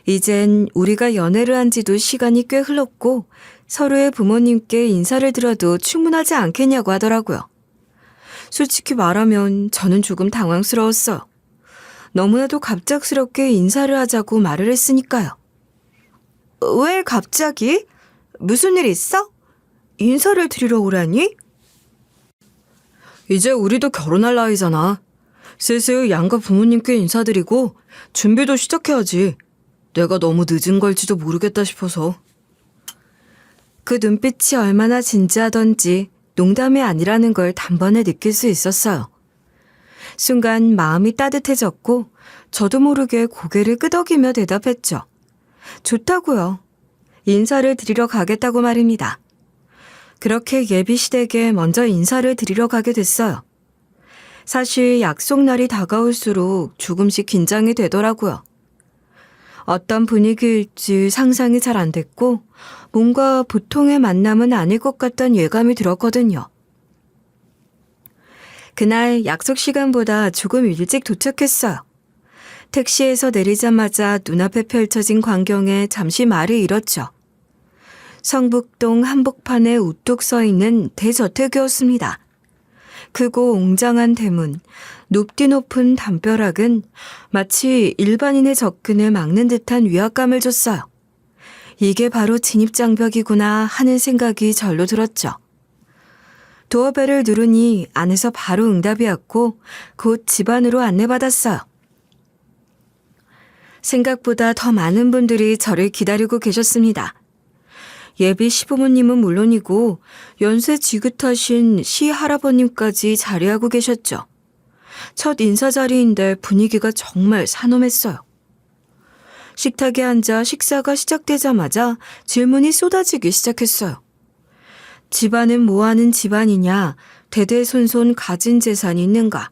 이젠 우리가 연애를 한 지도 시간이 꽤 흘렀고 서로의 부모님께 인사를 드려도 충분하지 않겠냐고 하더라고요. 솔직히 말하면 저는 조금 당황스러웠어요. 너무나도 갑작스럽게 인사를 하자고 말을 했으니까요. 왜 갑자기? 무슨 일 있어? 인사를 드리러 오라니? 이제 우리도 결혼할 나이잖아. 슬슬 양가 부모님께 인사드리고 준비도 시작해야지. 내가 너무 늦은 걸지도 모르겠다 싶어서. 그 눈빛이 얼마나 진지하던지 농담이 아니라는 걸 단번에 느낄 수 있었어요. 순간 마음이 따뜻해졌고 저도 모르게 고개를 끄덕이며 대답했죠. 좋다고요. 인사를 드리러 가겠다고 말입니다. 그렇게 예비 시댁에 먼저 인사를 드리러 가게 됐어요. 사실 약속 날이 다가올수록 조금씩 긴장이 되더라고요. 어떤 분위기일지 상상이 잘 안 됐고 뭔가 보통의 만남은 아닐 것 같다는 예감이 들었거든요. 그날 약속 시간보다 조금 일찍 도착했어요. 택시에서 내리자마자 눈앞에 펼쳐진 광경에 잠시 말을 잃었죠. 성북동 한복판에 우뚝 서 있는 대저택이었습니다. 크고 웅장한 대문, 높디 높은 담벼락은 마치 일반인의 접근을 막는 듯한 위압감을 줬어요. 이게 바로 진입장벽이구나 하는 생각이 절로 들었죠. 도어벨을 누르니 안에서 바로 응답이 왔고 곧 집 안으로 안내받았어요. 생각보다 더 많은 분들이 저를 기다리고 계셨습니다. 예비 시부모님은 물론이고 연세 지긋하신 시할아버님까지 자리하고 계셨죠. 첫 인사 자리인데 분위기가 정말 산엄했어요. 식탁에 앉아 식사가 시작되자마자 질문이 쏟아지기 시작했어요. 집안은 뭐하는 집안이냐, 대대손손 가진 재산이 있는가,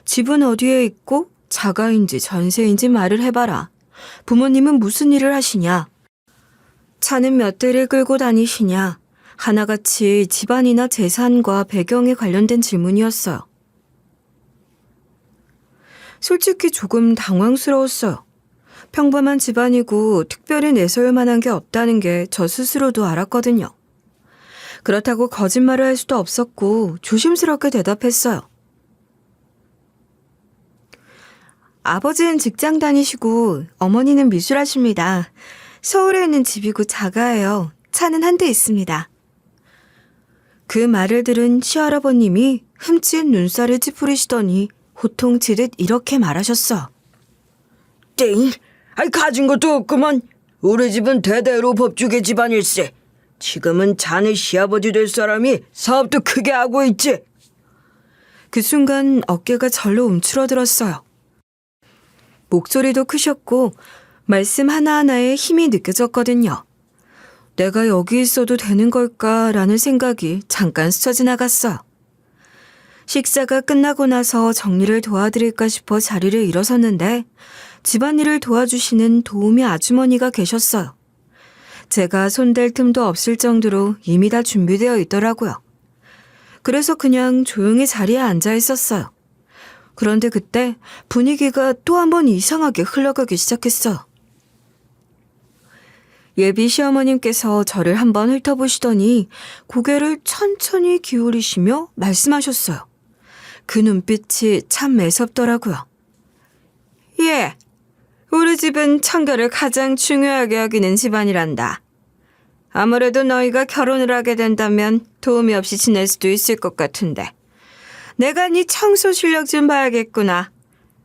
집은 어디에 있고 자가인지 전세인지 말을 해봐라. 부모님은 무슨 일을 하시냐, 차는 몇 대를 끌고 다니시냐, 하나같이 집안이나 재산과 배경에 관련된 질문이었어요. 솔직히 조금 당황스러웠어요. 평범한 집안이고 특별히 내세울 만한 게 없다는 게 저 스스로도 알았거든요. 그렇다고 거짓말을 할 수도 없었고 조심스럽게 대답했어요. 아버지는 직장 다니시고 어머니는 미술하십니다. 서울에 있는 집이고 자가예요. 차는 한 대 있습니다. 그 말을 들은 시할아버님이 흠칫 눈살을 찌푸리시더니 호통치듯 이렇게 말하셨어. 땡! 가진 것도 없구만. 우리 집은 대대로 법주계 집안일세. 지금은 자네 시아버지 될 사람이 사업도 크게 하고 있지. 그 순간 어깨가 절로 움츠러들었어요. 목소리도 크셨고 말씀 하나하나에 힘이 느껴졌거든요. 내가 여기 있어도 되는 걸까라는 생각이 잠깐 스쳐 지나갔어요. 식사가 끝나고 나서 정리를 도와드릴까 싶어 자리를 일어섰는데 집안일을 도와주시는 도우미 아주머니가 계셨어요. 제가 손댈 틈도 없을 정도로 이미 다 준비되어 있더라고요. 그래서 그냥 조용히 자리에 앉아 있었어요. 그런데 그때 분위기가 또 한 번 이상하게 흘러가기 시작했어요. 예비 시어머님께서 저를 한번 훑어보시더니 고개를 천천히 기울이시며 말씀하셨어요. 그 눈빛이 참 매섭더라고요. 예, 우리 집은 청결을 가장 중요하게 여기는 집안이란다. 아무래도 너희가 결혼을 하게 된다면 도움이 없이 지낼 수도 있을 것 같은데 내가 네 청소 실력 좀 봐야겠구나.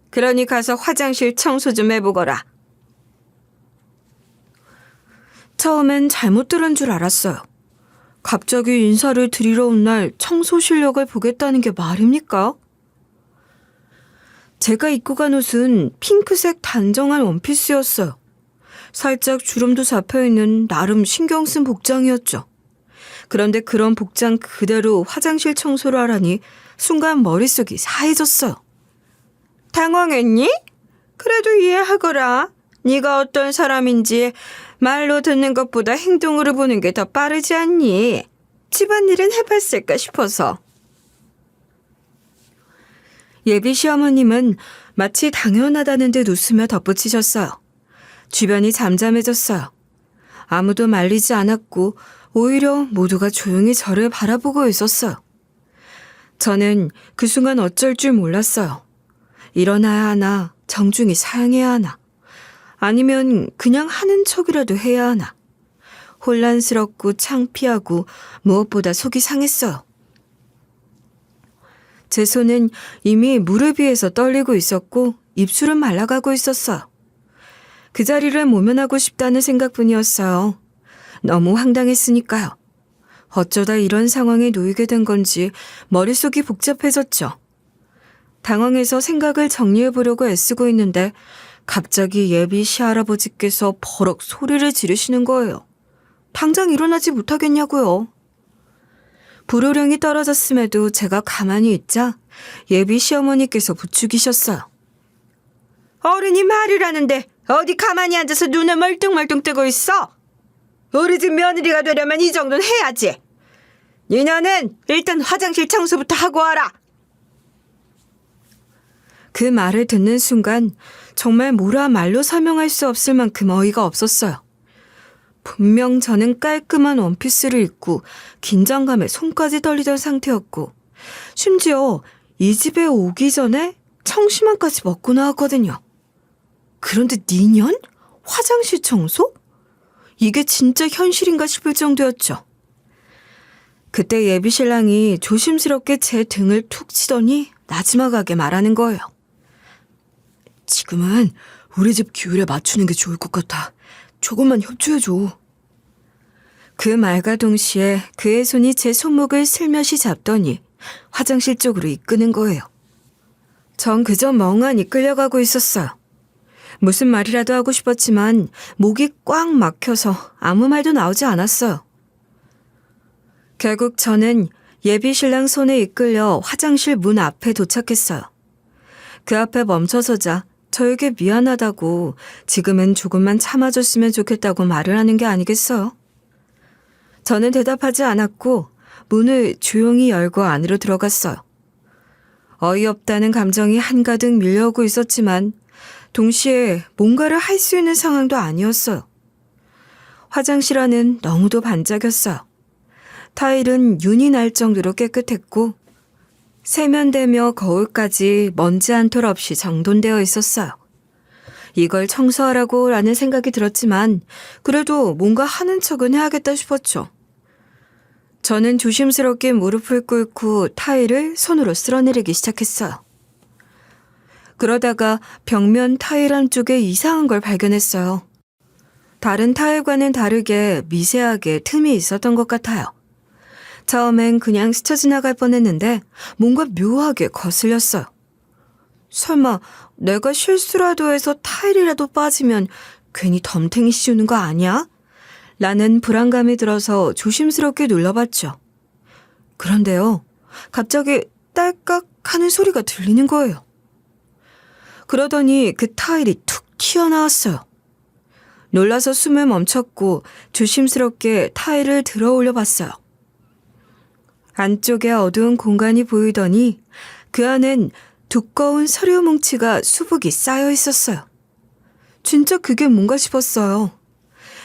그러니 가서 화장실 청소 좀 해보거라. 처음엔 잘못 들은 줄 알았어요. 갑자기 인사를 드리러 온 날 청소 실력을 보겠다는 게 말입니까? 제가 입고 간 옷은 핑크색 단정한 원피스였어요. 살짝 주름도 잡혀있는 나름 신경 쓴 복장이었죠. 그런데 그런 복장 그대로 화장실 청소를 하라니 순간 머릿속이 사해졌어요. 당황했니? 그래도 이해하거라. 네가 어떤 사람인지 말로 듣는 것보다 행동으로 보는 게 더 빠르지 않니? 집안일은 해봤을까 싶어서. 예비 시어머님은 마치 당연하다는 듯 웃으며 덧붙이셨어요. 주변이 잠잠해졌어요. 아무도 말리지 않았고 오히려 모두가 조용히 저를 바라보고 있었어요. 저는 그 순간 어쩔 줄 몰랐어요. 일어나야 하나, 정중히 사양해야 하나, 아니면 그냥 하는 척이라도 해야 하나. 혼란스럽고 창피하고 무엇보다 속이 상했어요. 제 손은 이미 무릎 위에서 떨리고 있었고 입술은 말라가고 있었어요. 그 자리를 모면하고 싶다는 생각뿐이었어요. 너무 황당했으니까요. 어쩌다 이런 상황에 놓이게 된 건지 머릿속이 복잡해졌죠. 당황해서 생각을 정리해보려고 애쓰고 있는데 갑자기 예비 시할아버지께서 버럭 소리를 지르시는 거예요. 당장 일어나지 못하겠냐고요. 불호령이 떨어졌음에도 제가 가만히 있자 예비 시어머니께서 부추기셨어요. 어른이 말을 하는데 어디 가만히 앉아서 눈을 멀뚱멀뚱 뜨고 있어? 우리 집 며느리가 되려면 이 정도는 해야지. 니네는 일단 화장실 청소부터 하고 와라. 그 말을 듣는 순간 정말 뭐라 말로 설명할 수 없을 만큼 어이가 없었어요. 분명 저는 깔끔한 원피스를 입고 긴장감에 손까지 떨리던 상태였고 심지어 이 집에 오기 전에 청심환까지 먹고 나왔거든요. 그런데 니년? 화장실 청소? 이게 진짜 현실인가 싶을 정도였죠. 그때 예비 신랑이 조심스럽게 제 등을 툭 치더니 나지막하게 말하는 거예요. 지금은 우리 집 기율에 맞추는 게 좋을 것 같아. 조금만 협조해줘. 그 말과 동시에 그의 손이 제 손목을 슬며시 잡더니 화장실 쪽으로 이끄는 거예요. 전 그저 멍하니 끌려가고 있었어요. 무슨 말이라도 하고 싶었지만 목이 꽉 막혀서 아무 말도 나오지 않았어요. 결국 저는 예비 신랑 손에 이끌려 화장실 문 앞에 도착했어요. 그 앞에 멈춰서자 저에게 미안하다고 지금은 조금만 참아줬으면 좋겠다고 말을 하는 게 아니겠어요? 저는 대답하지 않았고 문을 조용히 열고 안으로 들어갔어요. 어이없다는 감정이 한가득 밀려오고 있었지만 동시에 뭔가를 할 수 있는 상황도 아니었어요. 화장실 안은 너무도 반짝였어요. 타일은 윤이 날 정도로 깨끗했고 세면대며 거울까지 먼지 한 톨 없이 정돈되어 있었어요. 이걸 청소하라고 라는 생각이 들었지만 그래도 뭔가 하는 척은 해야겠다 싶었죠. 저는 조심스럽게 무릎을 꿇고 타일을 손으로 쓸어내리기 시작했어요. 그러다가 벽면 타일 한쪽에 이상한 걸 발견했어요. 다른 타일과는 다르게 미세하게 틈이 있었던 것 같아요. 처음엔 그냥 스쳐 지나갈 뻔했는데 뭔가 묘하게 거슬렸어요. 설마 내가 실수라도 해서 타일이라도 빠지면 괜히 덤탱이 씌우는 거 아니야? 라는 불안감이 들어서 조심스럽게 눌러봤죠. 그런데요, 갑자기 딸깍 하는 소리가 들리는 거예요. 그러더니 그 타일이 툭 튀어나왔어요. 놀라서 숨을 멈췄고 조심스럽게 타일을 들어 올려 봤어요. 안쪽에 어두운 공간이 보이더니 그 안엔 두꺼운 서류 뭉치가 수북이 쌓여 있었어요. 진짜 그게 뭔가 싶었어요.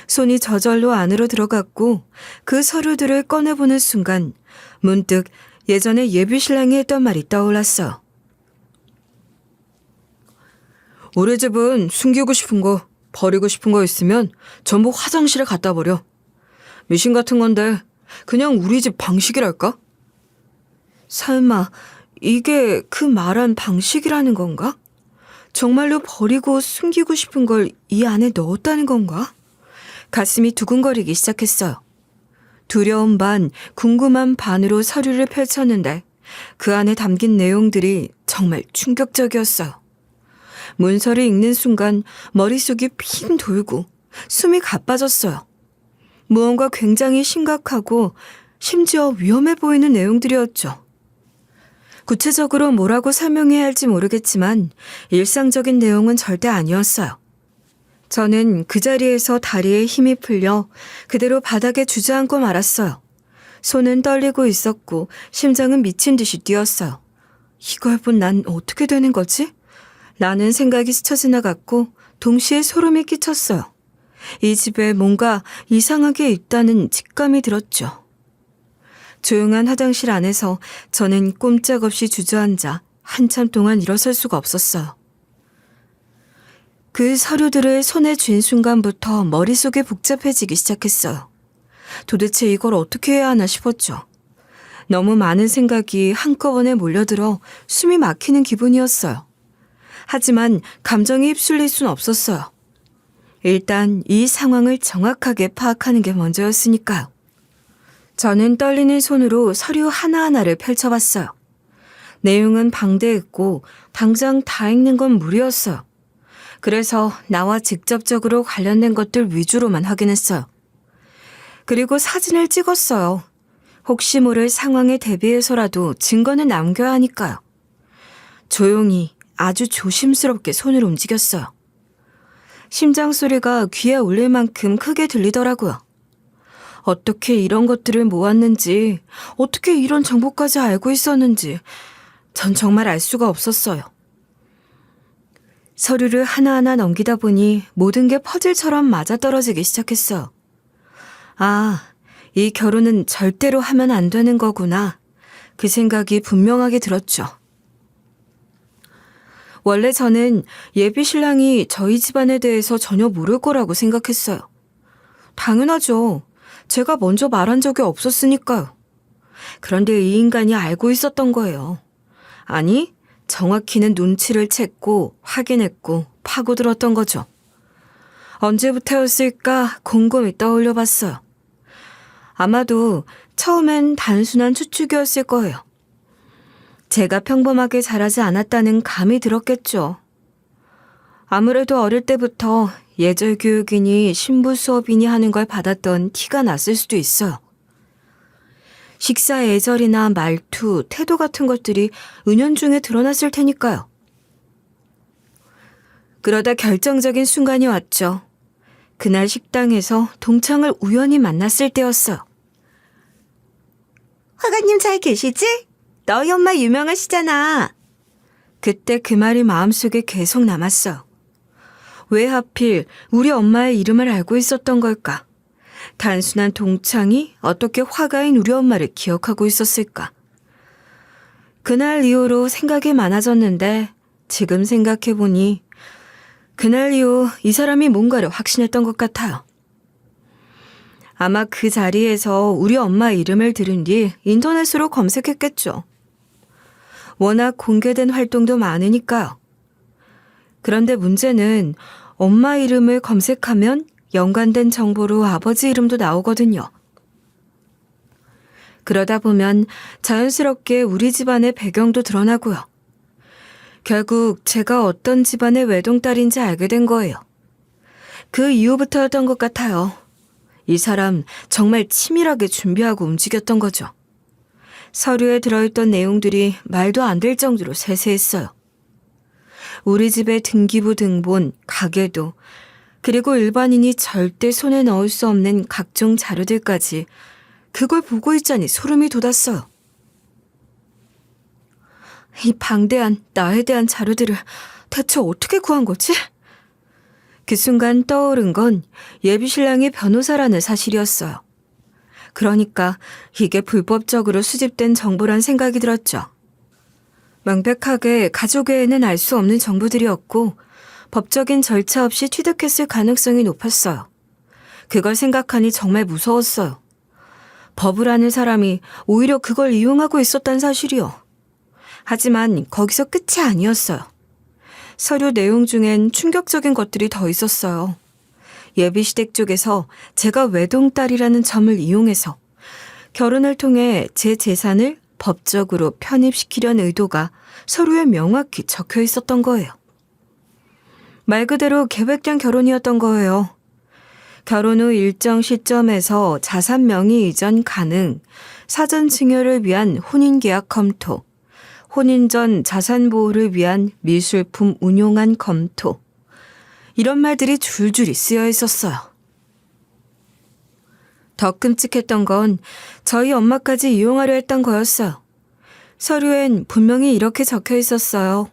손이 저절로 안으로 들어갔고 그 서류들을 꺼내보는 순간 문득 예전에 예비 신랑이 했던 말이 떠올랐어요. 우리 집은 숨기고 싶은 거, 버리고 싶은 거 있으면 전부 화장실에 갖다 버려. 미신 같은 건데 그냥 우리 집 방식이랄까? 설마 이게 그 말한 방식이라는 건가? 정말로 버리고 숨기고 싶은 걸 이 안에 넣었다는 건가? 가슴이 두근거리기 시작했어요. 두려움 반, 궁금한 반으로 서류를 펼쳤는데 그 안에 담긴 내용들이 정말 충격적이었어요. 문서를 읽는 순간 머릿속이 핑 돌고 숨이 가빠졌어요. 무언가 굉장히 심각하고 심지어 위험해 보이는 내용들이었죠. 구체적으로 뭐라고 설명해야 할지 모르겠지만 일상적인 내용은 절대 아니었어요. 저는 그 자리에서 다리에 힘이 풀려 그대로 바닥에 주저앉고 말았어요. 손은 떨리고 있었고 심장은 미친 듯이 뛰었어요. 이걸 본 난 어떻게 되는 거지? 라는 생각이 스쳐 지나갔고 동시에 소름이 끼쳤어요. 이 집에 뭔가 이상하게 있다는 직감이 들었죠. 조용한 화장실 안에서 저는 꼼짝없이 주저앉아 한참 동안 일어설 수가 없었어요. 그 서류들을 손에 쥔 순간부터 머릿속이 복잡해지기 시작했어요. 도대체 이걸 어떻게 해야 하나 싶었죠. 너무 많은 생각이 한꺼번에 몰려들어 숨이 막히는 기분이었어요. 하지만 감정이 휩쓸릴 순 없었어요. 일단 이 상황을 정확하게 파악하는 게 먼저였으니까요. 저는 떨리는 손으로 서류 하나하나를 펼쳐봤어요. 내용은 방대했고 당장 다 읽는 건 무리였어요. 그래서 나와 직접적으로 관련된 것들 위주로만 확인했어요. 그리고 사진을 찍었어요. 혹시 모를 상황에 대비해서라도 증거는 남겨야 하니까요. 조용히 아주 조심스럽게 손을 움직였어요. 심장 소리가 귀에 울릴 만큼 크게 들리더라고요. 어떻게 이런 것들을 모았는지, 어떻게 이런 정보까지 알고 있었는지 전 정말 알 수가 없었어요. 서류를 하나하나 넘기다 보니 모든 게 퍼즐처럼 맞아떨어지기 시작했어요. 아, 이 결혼은 절대로 하면 안 되는 거구나. 그 생각이 분명하게 들었죠. 원래 저는 예비 신랑이 저희 집안에 대해서 전혀 모를 거라고 생각했어요. 당연하죠. 제가 먼저 말한 적이 없었으니까요. 그런데 이 인간이 알고 있었던 거예요. 아니, 정확히는 눈치를 챘고 확인했고 파고들었던 거죠. 언제부터였을까 곰곰이 떠올려 봤어요. 아마도 처음엔 단순한 추측이었을 거예요. 제가 평범하게 자라지 않았다는 감이 들었겠죠. 아무래도 어릴 때부터 예절 교육이니 신부 수업이니 하는 걸 받았던 티가 났을 수도 있어요. 식사 예절이나 말투, 태도 같은 것들이 은연중에 드러났을 테니까요. 그러다 결정적인 순간이 왔죠. 그날 식당에서 동창을 우연히 만났을 때였어요. 화가님 잘 계시지? 너희 엄마 유명하시잖아. 그때 그 말이 마음속에 계속 남았어요. 왜 하필 우리 엄마의 이름을 알고 있었던 걸까? 단순한 동창이 어떻게 화가인 우리 엄마를 기억하고 있었을까? 그날 이후로 생각이 많아졌는데 지금 생각해보니 그날 이후 이 사람이 뭔가를 확신했던 것 같아요. 아마 그 자리에서 우리 엄마 이름을 들은 뒤 인터넷으로 검색했겠죠. 워낙 공개된 활동도 많으니까요. 그런데 문제는 엄마 이름을 검색하면 연관된 정보로 아버지 이름도 나오거든요. 그러다 보면 자연스럽게 우리 집안의 배경도 드러나고요. 결국 제가 어떤 집안의 외동딸인지 알게 된 거예요. 그 이후부터였던 것 같아요. 이 사람 정말 치밀하게 준비하고 움직였던 거죠. 서류에 들어있던 내용들이 말도 안 될 정도로 세세했어요. 우리 집의 등기부 등본, 가계도, 그리고 일반인이 절대 손에 넣을 수 없는 각종 자료들까지 그걸 보고 있자니 소름이 돋았어요. 이 방대한 나에 대한 자료들을 대체 어떻게 구한 거지? 그 순간 떠오른 건 예비신랑의 변호사라는 사실이었어요. 그러니까 이게 불법적으로 수집된 정보란 생각이 들었죠. 명백하게 가족 외에는 알 수 없는 정보들이었고 법적인 절차 없이 취득했을 가능성이 높았어요. 그걸 생각하니 정말 무서웠어요. 법을 아는 사람이 오히려 그걸 이용하고 있었단 사실이요. 하지만 거기서 끝이 아니었어요. 서류 내용 중엔 충격적인 것들이 더 있었어요. 예비시댁 쪽에서 제가 외동딸이라는 점을 이용해서 결혼을 통해 제 재산을 법적으로 편입시키려는 의도가 서류에 명확히 적혀 있었던 거예요. 말 그대로 계획된 결혼이었던 거예요. 결혼 후 일정 시점에서 자산 명의 이전 가능, 사전 증여를 위한 혼인계약 검토, 혼인 전 자산 보호를 위한 미술품 운용안 검토, 이런 말들이 줄줄이 쓰여 있었어요. 더 끔찍했던 건 저희 엄마까지 이용하려 했던 거였어요. 서류엔 분명히 이렇게 적혀 있었어요.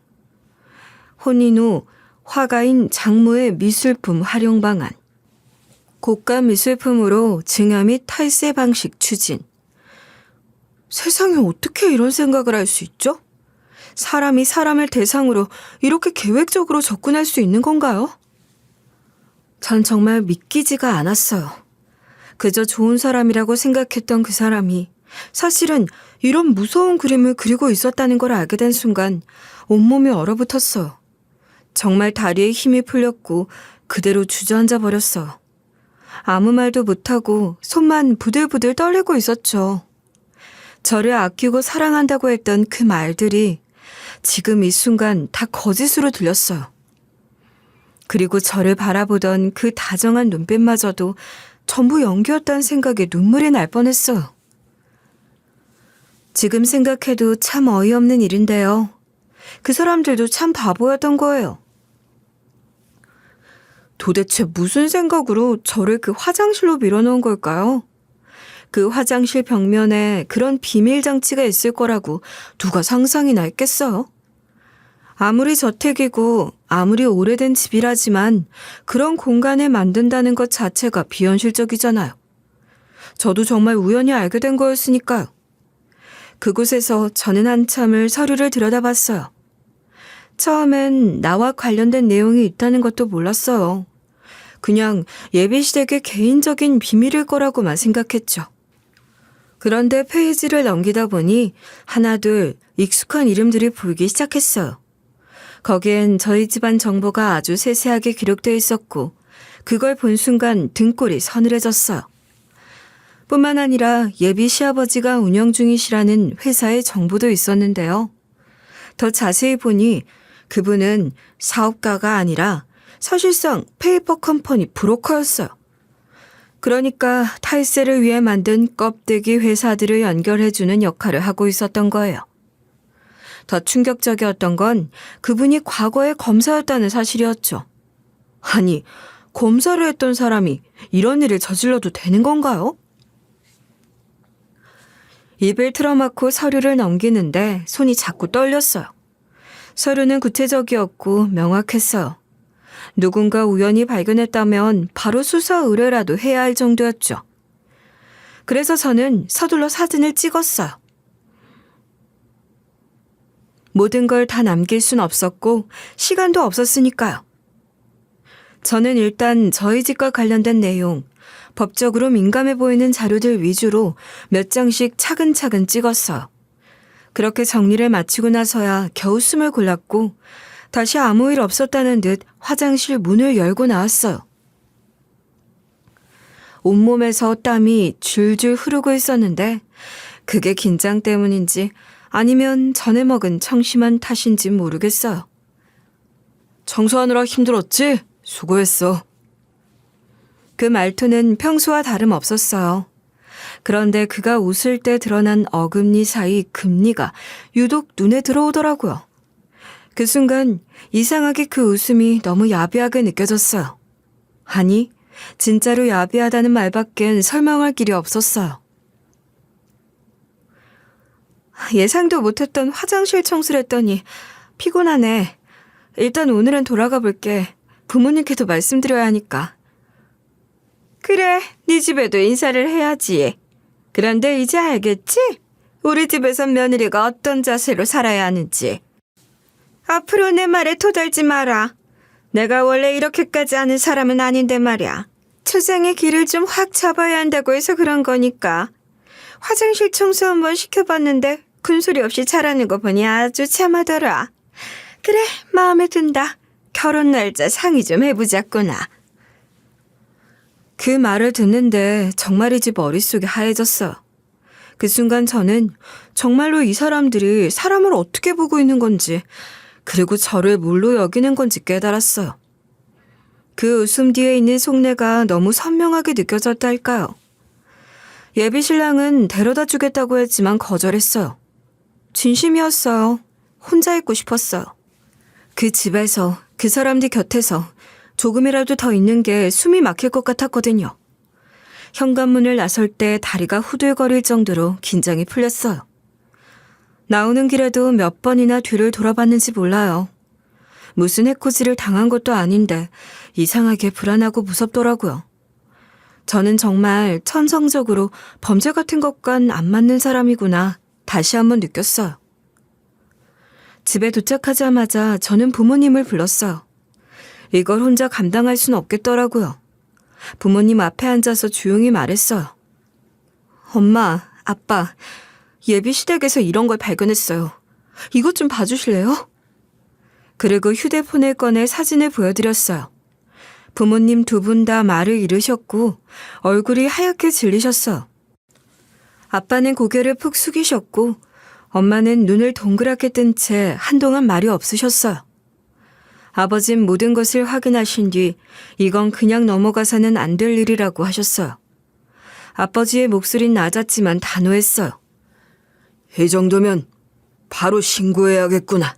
혼인 후 화가인 장모의 미술품 활용 방안, 고가 미술품으로 증여 및 탈세 방식 추진. 세상에 어떻게 이런 생각을 할 수 있죠? 사람이 사람을 대상으로 이렇게 계획적으로 접근할 수 있는 건가요? 전 정말 믿기지가 않았어요. 그저 좋은 사람이라고 생각했던 그 사람이 사실은 이런 무서운 그림을 그리고 있었다는 걸 알게 된 순간 온몸이 얼어붙었어요. 정말 다리에 힘이 풀렸고 그대로 주저앉아 버렸어요. 아무 말도 못하고 손만 부들부들 떨리고 있었죠. 저를 아끼고 사랑한다고 했던 그 말들이 지금 이 순간 다 거짓으로 들렸어요. 그리고 저를 바라보던 그 다정한 눈빛마저도 전부 연기였다는 생각에 눈물이 날 뻔했어요. 지금 생각해도 참 어이없는 일인데요. 그 사람들도 참 바보였던 거예요. 도대체 무슨 생각으로 저를 그 화장실로 밀어넣은 걸까요? 그 화장실 벽면에 그런 비밀 장치가 있을 거라고 누가 상상이나 했겠어요? 아무리 저택이고 아무리 오래된 집이라지만 그런 공간을 만든다는 것 자체가 비현실적이잖아요. 저도 정말 우연히 알게 된 거였으니까요. 그곳에서 저는 한참을 서류를 들여다봤어요. 처음엔 나와 관련된 내용이 있다는 것도 몰랐어요. 그냥 예비시댁의 개인적인 비밀일 거라고만 생각했죠. 그런데 페이지를 넘기다 보니 하나둘 익숙한 이름들이 보이기 시작했어요. 거기엔 저희 집안 정보가 아주 세세하게 기록되어 있었고 그걸 본 순간 등골이 서늘해졌어요. 뿐만 아니라 예비 시아버지가 운영 중이시라는 회사의 정보도 있었는데요. 더 자세히 보니 그분은 사업가가 아니라 사실상 페이퍼 컴퍼니 브로커였어요. 그러니까 탈세를 위해 만든 껍데기 회사들을 연결해주는 역할을 하고 있었던 거예요. 더 충격적이었던 건 그분이 과거에 검사였다는 사실이었죠. 아니, 검사를 했던 사람이 이런 일을 저질러도 되는 건가요? 입을 틀어막고 서류를 넘기는데 손이 자꾸 떨렸어요. 서류는 구체적이었고 명확했어요. 누군가 우연히 발견했다면 바로 수사 의뢰라도 해야 할 정도였죠. 그래서 저는 서둘러 사진을 찍었어요. 모든 걸 다 남길 순 없었고 시간도 없었으니까요. 저는 일단 저희 집과 관련된 내용, 법적으로 민감해 보이는 자료들 위주로 몇 장씩 차근차근 찍었어요. 그렇게 정리를 마치고 나서야 겨우 숨을 골랐고 다시 아무 일 없었다는 듯 화장실 문을 열고 나왔어요. 온몸에서 땀이 줄줄 흐르고 있었는데 그게 긴장 때문인지 아니면 전에 먹은 청심환 탓인지 모르겠어요. 청소하느라 힘들었지? 수고했어. 그 말투는 평소와 다름없었어요. 그런데 그가 웃을 때 드러난 어금니 사이 금리가 유독 눈에 들어오더라고요. 그 순간 이상하게 그 웃음이 너무 야비하게 느껴졌어요. 아니, 진짜로 야비하다는 말밖엔 설명할 길이 없었어요. 예상도 못했던 화장실 청소를 했더니 피곤하네. 일단 오늘은 돌아가 볼게. 부모님께도 말씀드려야 하니까. 그래, 네 집에도 인사를 해야지. 그런데 이제 알겠지? 우리 집에선 며느리가 어떤 자세로 살아야 하는지. 앞으로 내 말에 토달지 마라. 내가 원래 이렇게까지 아는 사람은 아닌데 말이야. 초장의 길을 좀 확 잡아야 한다고 해서 그런 거니까. 화장실 청소 한번 시켜봤는데 군소리 없이 잘하는 거 보니 아주 참하더라. 그래, 마음에 든다. 결혼 날짜 상의 좀 해보자꾸나. 그 말을 듣는데 정말이지 머릿속이 하얘졌어요. 그 순간 저는 정말로 이 사람들이 사람을 어떻게 보고 있는 건지, 그리고 저를 뭘로 여기는 건지 깨달았어요. 그 웃음 뒤에 있는 속내가 너무 선명하게 느껴졌다 할까요? 예비 신랑은 데려다 주겠다고 했지만 거절했어요. 진심이었어요. 혼자 있고 싶었어요. 그 집에서, 그 사람들 곁에서 조금이라도 더 있는 게 숨이 막힐 것 같았거든요. 현관문을 나설 때 다리가 후들거릴 정도로 긴장이 풀렸어요. 나오는 길에도 몇 번이나 뒤를 돌아봤는지 몰라요. 무슨 해코지를 당한 것도 아닌데 이상하게 불안하고 무섭더라고요. 저는 정말 천성적으로 범죄 같은 것과는 안 맞는 사람이구나 다시 한번 느꼈어요. 집에 도착하자마자 저는 부모님을 불렀어요. 이걸 혼자 감당할 순 없겠더라고요. 부모님 앞에 앉아서 조용히 말했어요. 엄마, 아빠, 예비 시댁에서 이런 걸 발견했어요. 이것 좀 봐주실래요? 그리고 휴대폰을 꺼내 사진을 보여드렸어요. 부모님 두 분 다 말을 잃으셨고 얼굴이 하얗게 질리셨어요. 아빠는 고개를 푹 숙이셨고 엄마는 눈을 동그랗게 뜬 채 한동안 말이 없으셨어요. 아버진 모든 것을 확인하신 뒤 이건 그냥 넘어가서는 안 될 일이라고 하셨어요. 아버지의 목소리는 낮았지만 단호했어요. 이 정도면 바로 신고해야겠구나.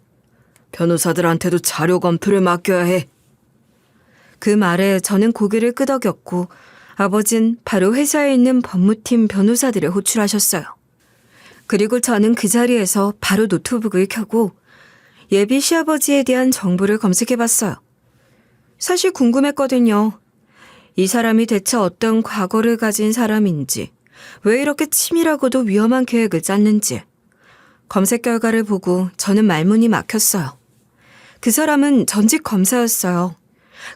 변호사들한테도 자료 검토를 맡겨야 해. 그 말에 저는 고개를 끄덕였고 아버진 바로 회사에 있는 법무팀 변호사들을 호출하셨어요. 그리고 저는 그 자리에서 바로 노트북을 켜고 예비 시아버지에 대한 정보를 검색해봤어요. 사실 궁금했거든요. 이 사람이 대체 어떤 과거를 가진 사람인지, 왜 이렇게 치밀하고도 위험한 계획을 짰는지. 검색 결과를 보고 저는 말문이 막혔어요. 그 사람은 전직 검사였어요.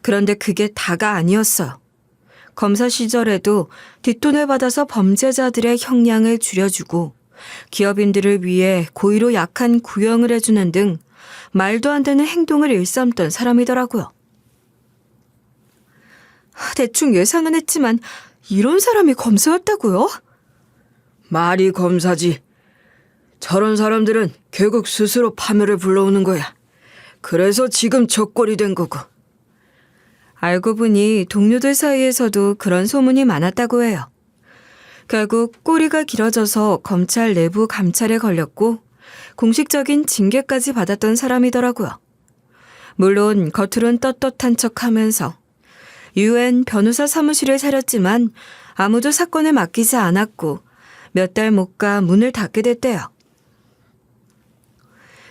그런데 그게 다가 아니었어요. 검사 시절에도 뒷돈을 받아서 범죄자들의 형량을 줄여주고 기업인들을 위해 고의로 약한 구형을 해주는 등 말도 안 되는 행동을 일삼던 사람이더라고요. 대충 예상은 했지만 이런 사람이 검사였다고요? 말이 검사지. 저런 사람들은 결국 스스로 파멸을 불러오는 거야. 그래서 지금 저 꼴이 된 거고. 알고 보니 동료들 사이에서도 그런 소문이 많았다고 해요. 결국 꼬리가 길어져서 검찰 내부 감찰에 걸렸고 공식적인 징계까지 받았던 사람이더라고요. 물론 겉으론 떳떳한 척하면서 UN 변호사 사무실을 차렸지만 아무도 사건을 맡기지 않았고 몇 달 못 가 문을 닫게 됐대요.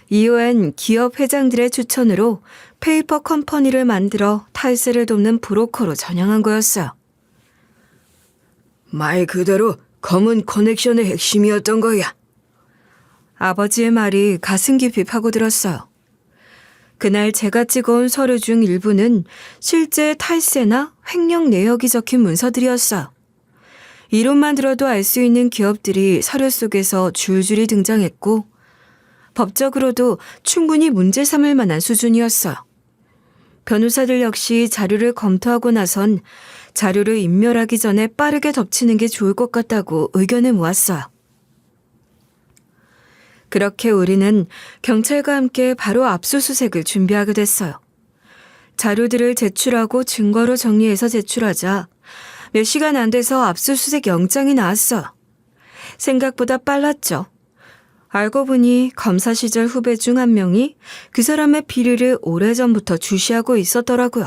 이후엔 기업 회장들의 추천으로 페이퍼 컴퍼니를 만들어 탈세를 돕는 브로커로 전향한 거였어요. 말 그대로 검은 커넥션의 핵심이었던 거야. 아버지의 말이 가슴 깊이 파고들었어요. 그날 제가 찍어온 서류 중 일부는 실제 탈세나 횡령 내역이 적힌 문서들이었어요. 이론만 들어도 알 수 있는 기업들이 서류 속에서 줄줄이 등장했고 법적으로도 충분히 문제 삼을 만한 수준이었어요. 변호사들 역시 자료를 검토하고 나선 자료를 인멸하기 전에 빠르게 덮치는 게 좋을 것 같다고 의견을 모았어요. 그렇게 우리는 경찰과 함께 바로 압수수색을 준비하게 됐어요. 자료들을 제출하고 증거로 정리해서 제출하자 몇 시간 안 돼서 압수수색 영장이 나왔어요. 생각보다 빨랐죠. 알고 보니 검사 시절 후배 중 한 명이 그 사람의 비리를 오래전부터 주시하고 있었더라고요.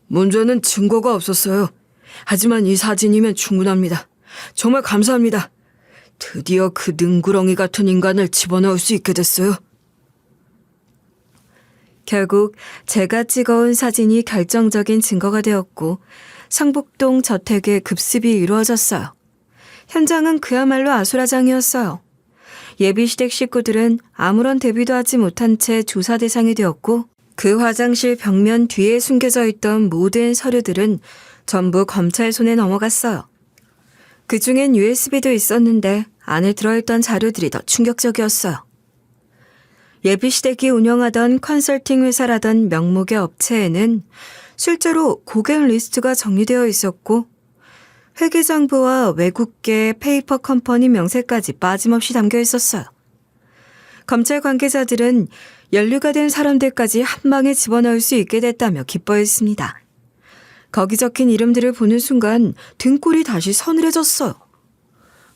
문제는 증거가 없었어요. 하지만 이 사진이면 충분합니다. 정말 감사합니다. 드디어 그 능구렁이 같은 인간을 집어넣을 수 있게 됐어요. 결국 제가 찍어온 사진이 결정적인 증거가 되었고 상복동 저택에 급습이 이루어졌어요. 현장은 그야말로 아수라장이었어요. 예비시댁 식구들은 아무런 대비도 하지 못한 채 조사 대상이 되었고 그 화장실 벽면 뒤에 숨겨져 있던 모든 서류들은 전부 검찰 손에 넘어갔어요. 그중엔 USB도 있었는데 안에 들어있던 자료들이 더 충격적이었어요. 예비시댁이 운영하던 컨설팅 회사라던 명목의 업체에는 실제로 고객 리스트가 정리되어 있었고 회계장부와 외국계 페이퍼 컴퍼니 명세까지 빠짐없이 담겨 있었어요. 검찰 관계자들은 연루가 된 사람들까지 한 방에 집어넣을 수 있게 됐다며 기뻐했습니다. 거기 적힌 이름들을 보는 순간 등골이 다시 서늘해졌어요.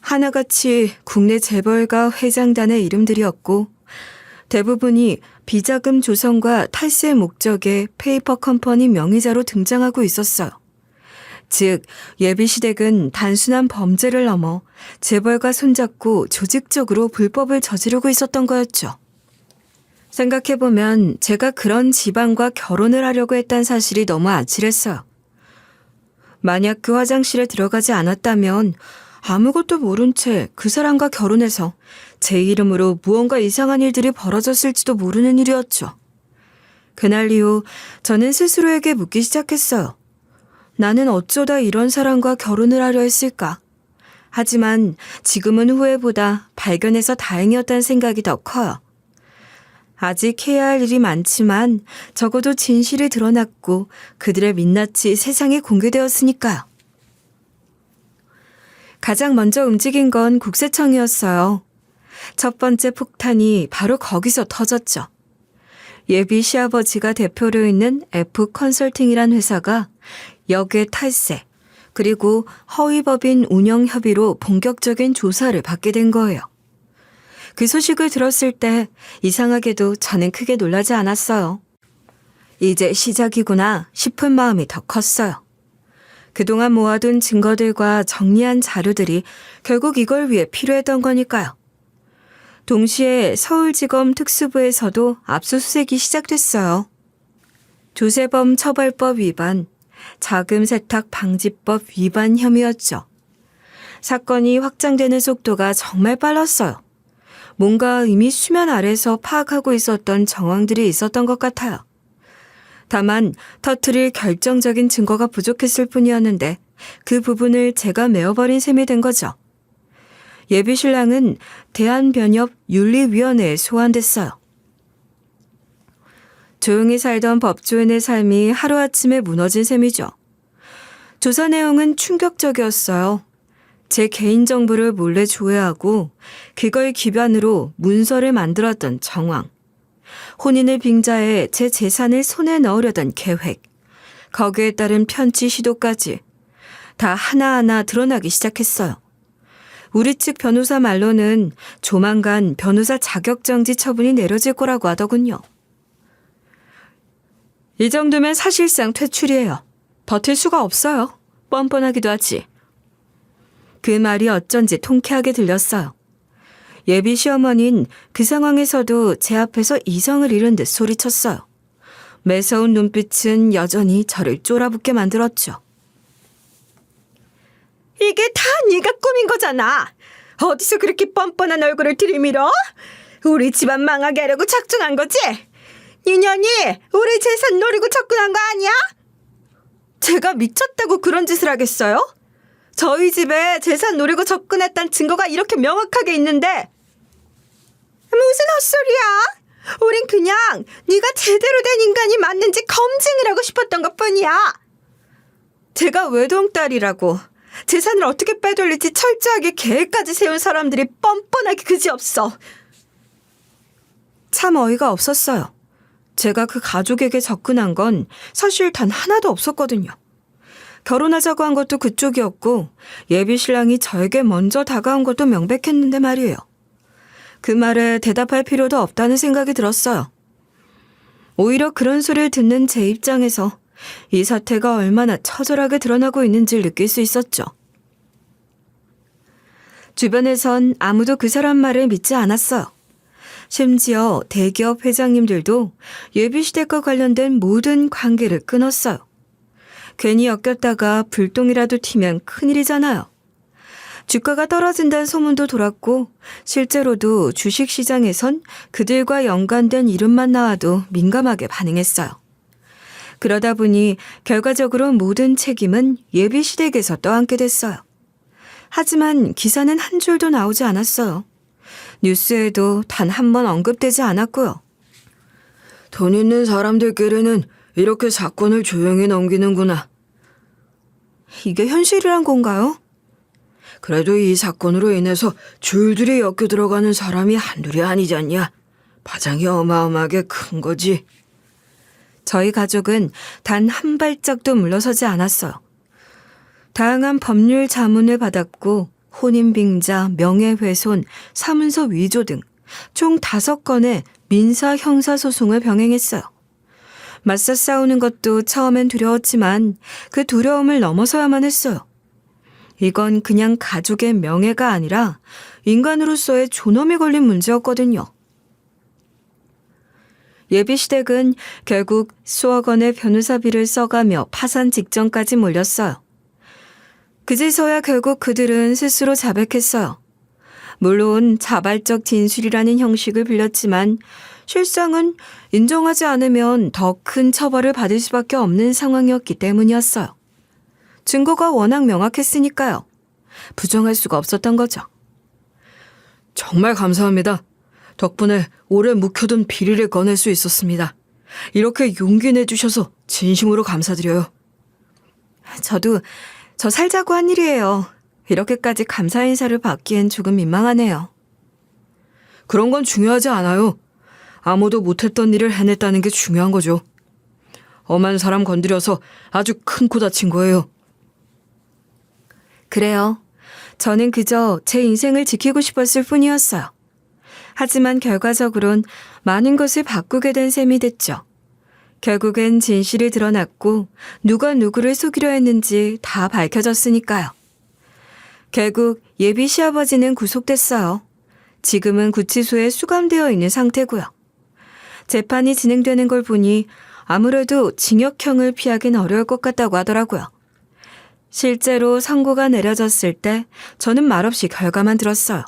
하나같이 국내 재벌가 회장단의 이름들이었고 대부분이 비자금 조성과 탈세 목적의 페이퍼 컴퍼니 명의자로 등장하고 있었어요. 즉, 예비시댁은 단순한 범죄를 넘어 재벌과 손잡고 조직적으로 불법을 저지르고 있었던 거였죠. 생각해보면 제가 그런 집안과 결혼을 하려고 했다는 사실이 너무 아찔했어요. 만약 그 화장실에 들어가지 않았다면 아무것도 모른 채 그 사람과 결혼해서 제 이름으로 무언가 이상한 일들이 벌어졌을지도 모르는 일이었죠. 그날 이후 저는 스스로에게 묻기 시작했어요. 나는 어쩌다 이런 사람과 결혼을 하려 했을까? 하지만 지금은 후회보다 발견해서 다행이었다는 생각이 더 커요. 아직 해야 할 일이 많지만 적어도 진실이 드러났고 그들의 민낯이 세상에 공개되었으니까요. 가장 먼저 움직인 건 국세청이었어요. 첫 번째 폭탄이 바로 거기서 터졌죠. 예비 시아버지가 대표로 있는 F컨설팅이란 회사가 역외 탈세, 그리고 허위법인 운영 협의로 본격적인 조사를 받게 된 거예요. 그 소식을 들었을 때 이상하게도 저는 크게 놀라지 않았어요. 이제 시작이구나 싶은 마음이 더 컸어요. 그동안 모아둔 증거들과 정리한 자료들이 결국 이걸 위해 필요했던 거니까요. 동시에 서울지검 특수부에서도 압수수색이 시작됐어요. 조세범 처벌법 위반, 자금 세탁 방지법 위반 혐의였죠. 사건이 확장되는 속도가 정말 빨랐어요. 뭔가 이미 수면 아래서 파악하고 있었던 정황들이 있었던 것 같아요. 다만 터뜨릴 결정적인 증거가 부족했을 뿐이었는데 그 부분을 제가 메워버린 셈이 된 거죠. 예비신랑은 대한변협윤리위원회에 소환됐어요. 조용히 살던 법조인의 삶이 하루아침에 무너진 셈이죠. 조사 내용은 충격적이었어요. 제 개인정보를 몰래 조회하고 그걸 기반으로 문서를 만들었던 정황, 혼인을 빙자해 제 재산을 손에 넣으려던 계획, 거기에 따른 편취 시도까지 다 하나하나 드러나기 시작했어요. 우리 측 변호사 말로는 조만간 변호사 자격정지 처분이 내려질 거라고 하더군요. 이 정도면 사실상 퇴출이에요. 버틸 수가 없어요. 뻔뻔하기도 하지. 그 말이 어쩐지 통쾌하게 들렸어요. 예비 시어머니는 그 상황에서도 제 앞에서 이성을 잃은 듯 소리쳤어요. 매서운 눈빛은 여전히 저를 쫄아붙게 만들었죠. 이게 다 네가 꾸민 거잖아. 어디서 그렇게 뻔뻔한 얼굴을 들이밀어? 우리 집안 망하게 하려고 작정한 거지? 니년이 우리 재산 노리고 접근한 거 아니야? 제가 미쳤다고 그런 짓을 하겠어요? 저희 집에 재산 노리고 접근했다는 증거가 이렇게 명확하게 있는데 무슨 헛소리야? 우린 그냥 네가 제대로 된 인간이 맞는지 검증을 하고 싶었던 것뿐이야. 제가 외동딸이라고 재산을 어떻게 빼돌릴지 철저하게 계획까지 세운 사람들이 뻔뻔하게 그지없어. 참 어이가 없었어요. 제가 그 가족에게 접근한 건 사실 단 하나도 없었거든요. 결혼하자고 한 것도 그쪽이었고 예비 신랑이 저에게 먼저 다가온 것도 명백했는데 말이에요. 그 말에 대답할 필요도 없다는 생각이 들었어요. 오히려 그런 소리를 듣는 제 입장에서 이 사태가 얼마나 처절하게 드러나고 있는지를 느낄 수 있었죠. 주변에선 아무도 그 사람 말을 믿지 않았어요. 심지어 대기업 회장님들도 예비시댁과 관련된 모든 관계를 끊었어요. 괜히 엮였다가 불똥이라도 튀면 큰일이잖아요. 주가가 떨어진다는 소문도 돌았고 실제로도 주식시장에선 그들과 연관된 이름만 나와도 민감하게 반응했어요. 그러다 보니 결과적으로 모든 책임은 예비시댁에서 떠안게 됐어요. 하지만 기사는 한 줄도 나오지 않았어요. 뉴스에도 단 한 번 언급되지 않았고요. 돈 있는 사람들끼리는 이렇게 사건을 조용히 넘기는구나. 이게 현실이란 건가요? 그래도 이 사건으로 인해서 줄줄이 엮여 들어가는 사람이 한둘이 아니지 않냐. 파장이 어마어마하게 큰 거지. 저희 가족은 단 한 발짝도 물러서지 않았어요. 다양한 법률 자문을 받았고 혼인빙자, 명예훼손, 사문서 위조 등 총 5건의 민사 형사소송을 병행했어요. 맞서 싸우는 것도 처음엔 두려웠지만 그 두려움을 넘어서야만 했어요. 이건 그냥 가족의 명예가 아니라 인간으로서의 존엄이 걸린 문제였거든요. 예비시댁은 결국 수억 원의 변호사비를 써가며 파산 직전까지 몰렸어요. 그제서야 결국 그들은 스스로 자백했어요. 물론 자발적 진술이라는 형식을 빌렸지만 실상은 인정하지 않으면 더 큰 처벌을 받을 수밖에 없는 상황이었기 때문이었어요. 증거가 워낙 명확했으니까요. 부정할 수가 없었던 거죠. 정말 감사합니다. 덕분에 오래 묵혀둔 비리를 꺼낼 수 있었습니다. 이렇게 용기 내주셔서 진심으로 감사드려요. 저도 저 살자고 한 일이에요. 이렇게까지 감사 인사를 받기엔 조금 민망하네요. 그런 건 중요하지 않아요. 아무도 못했던 일을 해냈다는 게 중요한 거죠. 엄한 사람 건드려서 아주 큰 코 다친 거예요. 그래요. 저는 그저 제 인생을 지키고 싶었을 뿐이었어요. 하지만 결과적으론 많은 것을 바꾸게 된 셈이 됐죠. 결국엔 진실이 드러났고 누가 누구를 속이려 했는지 다 밝혀졌으니까요. 결국 예비 시아버지는 구속됐어요. 지금은 구치소에 수감되어 있는 상태고요. 재판이 진행되는 걸 보니 아무래도 징역형을 피하긴 어려울 것 같다고 하더라고요. 실제로 선고가 내려졌을 때 저는 말없이 결과만 들었어요.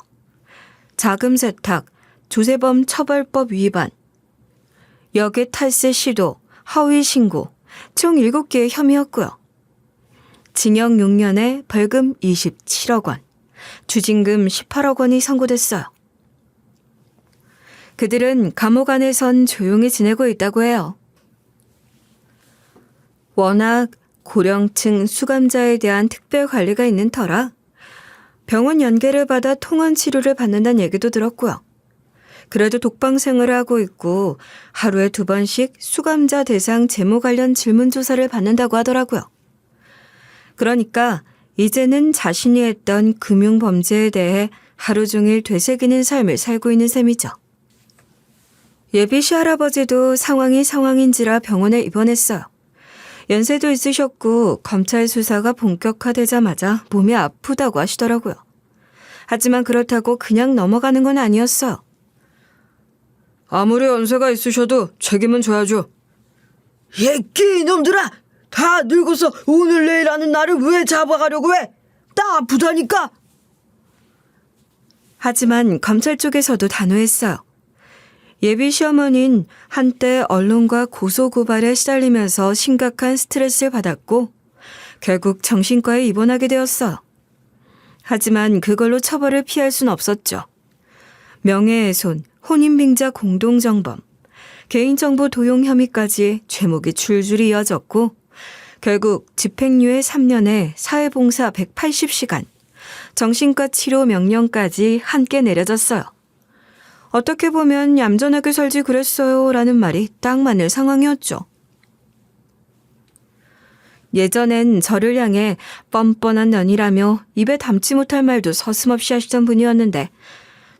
자금 세탁, 조세범 처벌법 위반, 역외 탈세 시도, 허위 신고, 총 7개의 혐의였고요. 징역 6년에 벌금 27억 원, 추징금 18억 원이 선고됐어요. 그들은 감옥 안에선 조용히 지내고 있다고 해요. 워낙 고령층 수감자에 대한 특별 관리가 있는 터라 병원 연계를 받아 통원 치료를 받는다는 얘기도 들었고요. 그래도 독방 생활을 하고 있고 하루에 2번씩 수감자 대상 재무 관련 질문 조사를 받는다고 하더라고요. 그러니까 이제는 자신이 했던 금융범죄에 대해 하루 종일 되새기는 삶을 살고 있는 셈이죠. 예비 시할아버지도 상황이 상황인지라 병원에 입원했어요. 연세도 있으셨고 검찰 수사가 본격화되자마자 몸이 아프다고 하시더라고요. 하지만 그렇다고 그냥 넘어가는 건 아니었어요. 아무리 연세가 있으셔도 책임은 져야죠. 예끼 이놈들아! 다 늙어서 오늘 내일 하는 나를 왜 잡아가려고 해? 나 아프다니까! 하지만 검찰 쪽에서도 단호했어요. 예비 시어머니는 한때 언론과 고소고발에 시달리면서 심각한 스트레스를 받았고 결국 정신과에 입원하게 되었어요. 하지만 그걸로 처벌을 피할 순 없었죠. 명예훼손, 혼인빙자 공동정범, 개인정보 도용 혐의까지 죄목이 줄줄이 이어졌고 결국 집행유예 3년에 사회봉사 180시간, 정신과 치료 명령까지 함께 내려졌어요. 어떻게 보면 얌전하게 살지 그랬어요 라는 말이 딱 맞는 상황이었죠. 예전엔 저를 향해 뻔뻔한 년이라며 입에 담지 못할 말도 서슴없이 하시던 분이었는데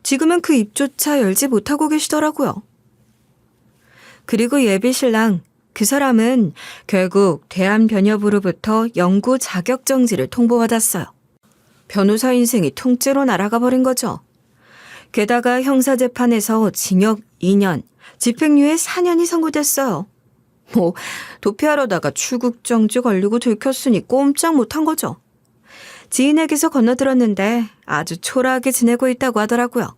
지금은 그 입조차 열지 못하고 계시더라고요. 그리고 예비 신랑, 그 사람은 결국 대한변협으로부터 연구 자격정지를 통보받았어요. 변호사 인생이 통째로 날아가 버린 거죠. 게다가 형사재판에서 징역 2년, 집행유예 4년이 선고됐어요. 도피하려다가 출국정지 걸리고 들켰으니 꼼짝 못한 거죠. 지인에게서 건너들었는데 아주 초라하게 지내고 있다고 하더라고요.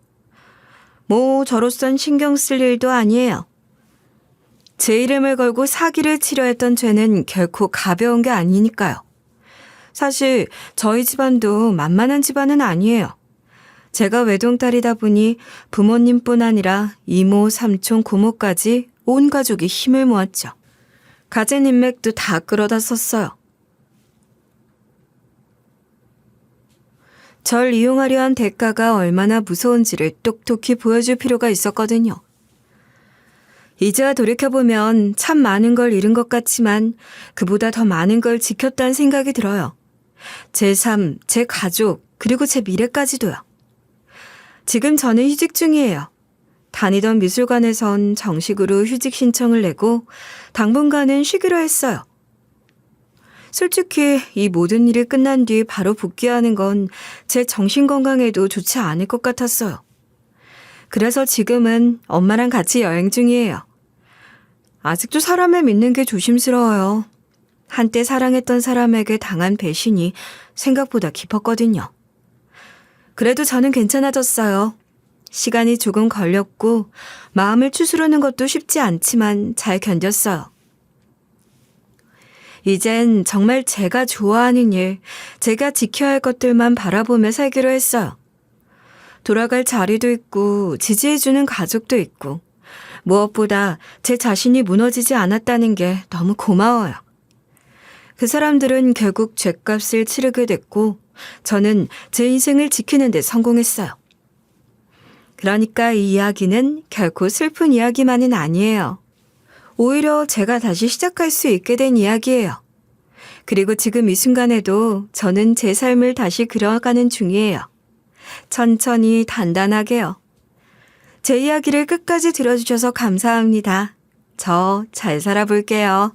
저로선 신경 쓸 일도 아니에요. 제 이름을 걸고 사기를 치려 했던 죄는 결코 가벼운 게 아니니까요. 사실 저희 집안도 만만한 집안은 아니에요. 제가 외동딸이다 보니 부모님뿐 아니라 이모, 삼촌, 고모까지 온 가족이 힘을 모았죠. 가진 인맥도 다 끌어다 썼어요. 절 이용하려 한 대가가 얼마나 무서운지를 똑똑히 보여줄 필요가 있었거든요. 이제야 돌이켜보면 참 많은 걸 잃은 것 같지만 그보다 더 많은 걸 지켰다는 생각이 들어요. 제 삶, 제 가족, 그리고 제 미래까지도요. 지금 저는 휴직 중이에요. 다니던 미술관에선 정식으로 휴직 신청을 내고 당분간은 쉬기로 했어요. 솔직히 이 모든 일이 끝난 뒤 바로 복귀하는 건 제 정신 건강에도 좋지 않을 것 같았어요. 그래서 지금은 엄마랑 같이 여행 중이에요. 아직도 사람을 믿는 게 조심스러워요. 한때 사랑했던 사람에게 당한 배신이 생각보다 깊었거든요. 그래도 저는 괜찮아졌어요. 시간이 조금 걸렸고 마음을 추스르는 것도 쉽지 않지만 잘 견뎠어요. 이젠 정말 제가 좋아하는 일, 제가 지켜야 할 것들만 바라보며 살기로 했어요. 돌아갈 자리도 있고 지지해주는 가족도 있고 무엇보다 제 자신이 무너지지 않았다는 게 너무 고마워요. 그 사람들은 결국 죗값을 치르게 됐고 저는 제 인생을 지키는 데 성공했어요. 그러니까 이 이야기는 결코 슬픈 이야기만은 아니에요. 오히려 제가 다시 시작할 수 있게 된 이야기예요. 그리고 지금 이 순간에도 저는 제 삶을 다시 그려가는 중이에요. 천천히 단단하게요. 제 이야기를 끝까지 들어주셔서 감사합니다. 저 잘 살아볼게요.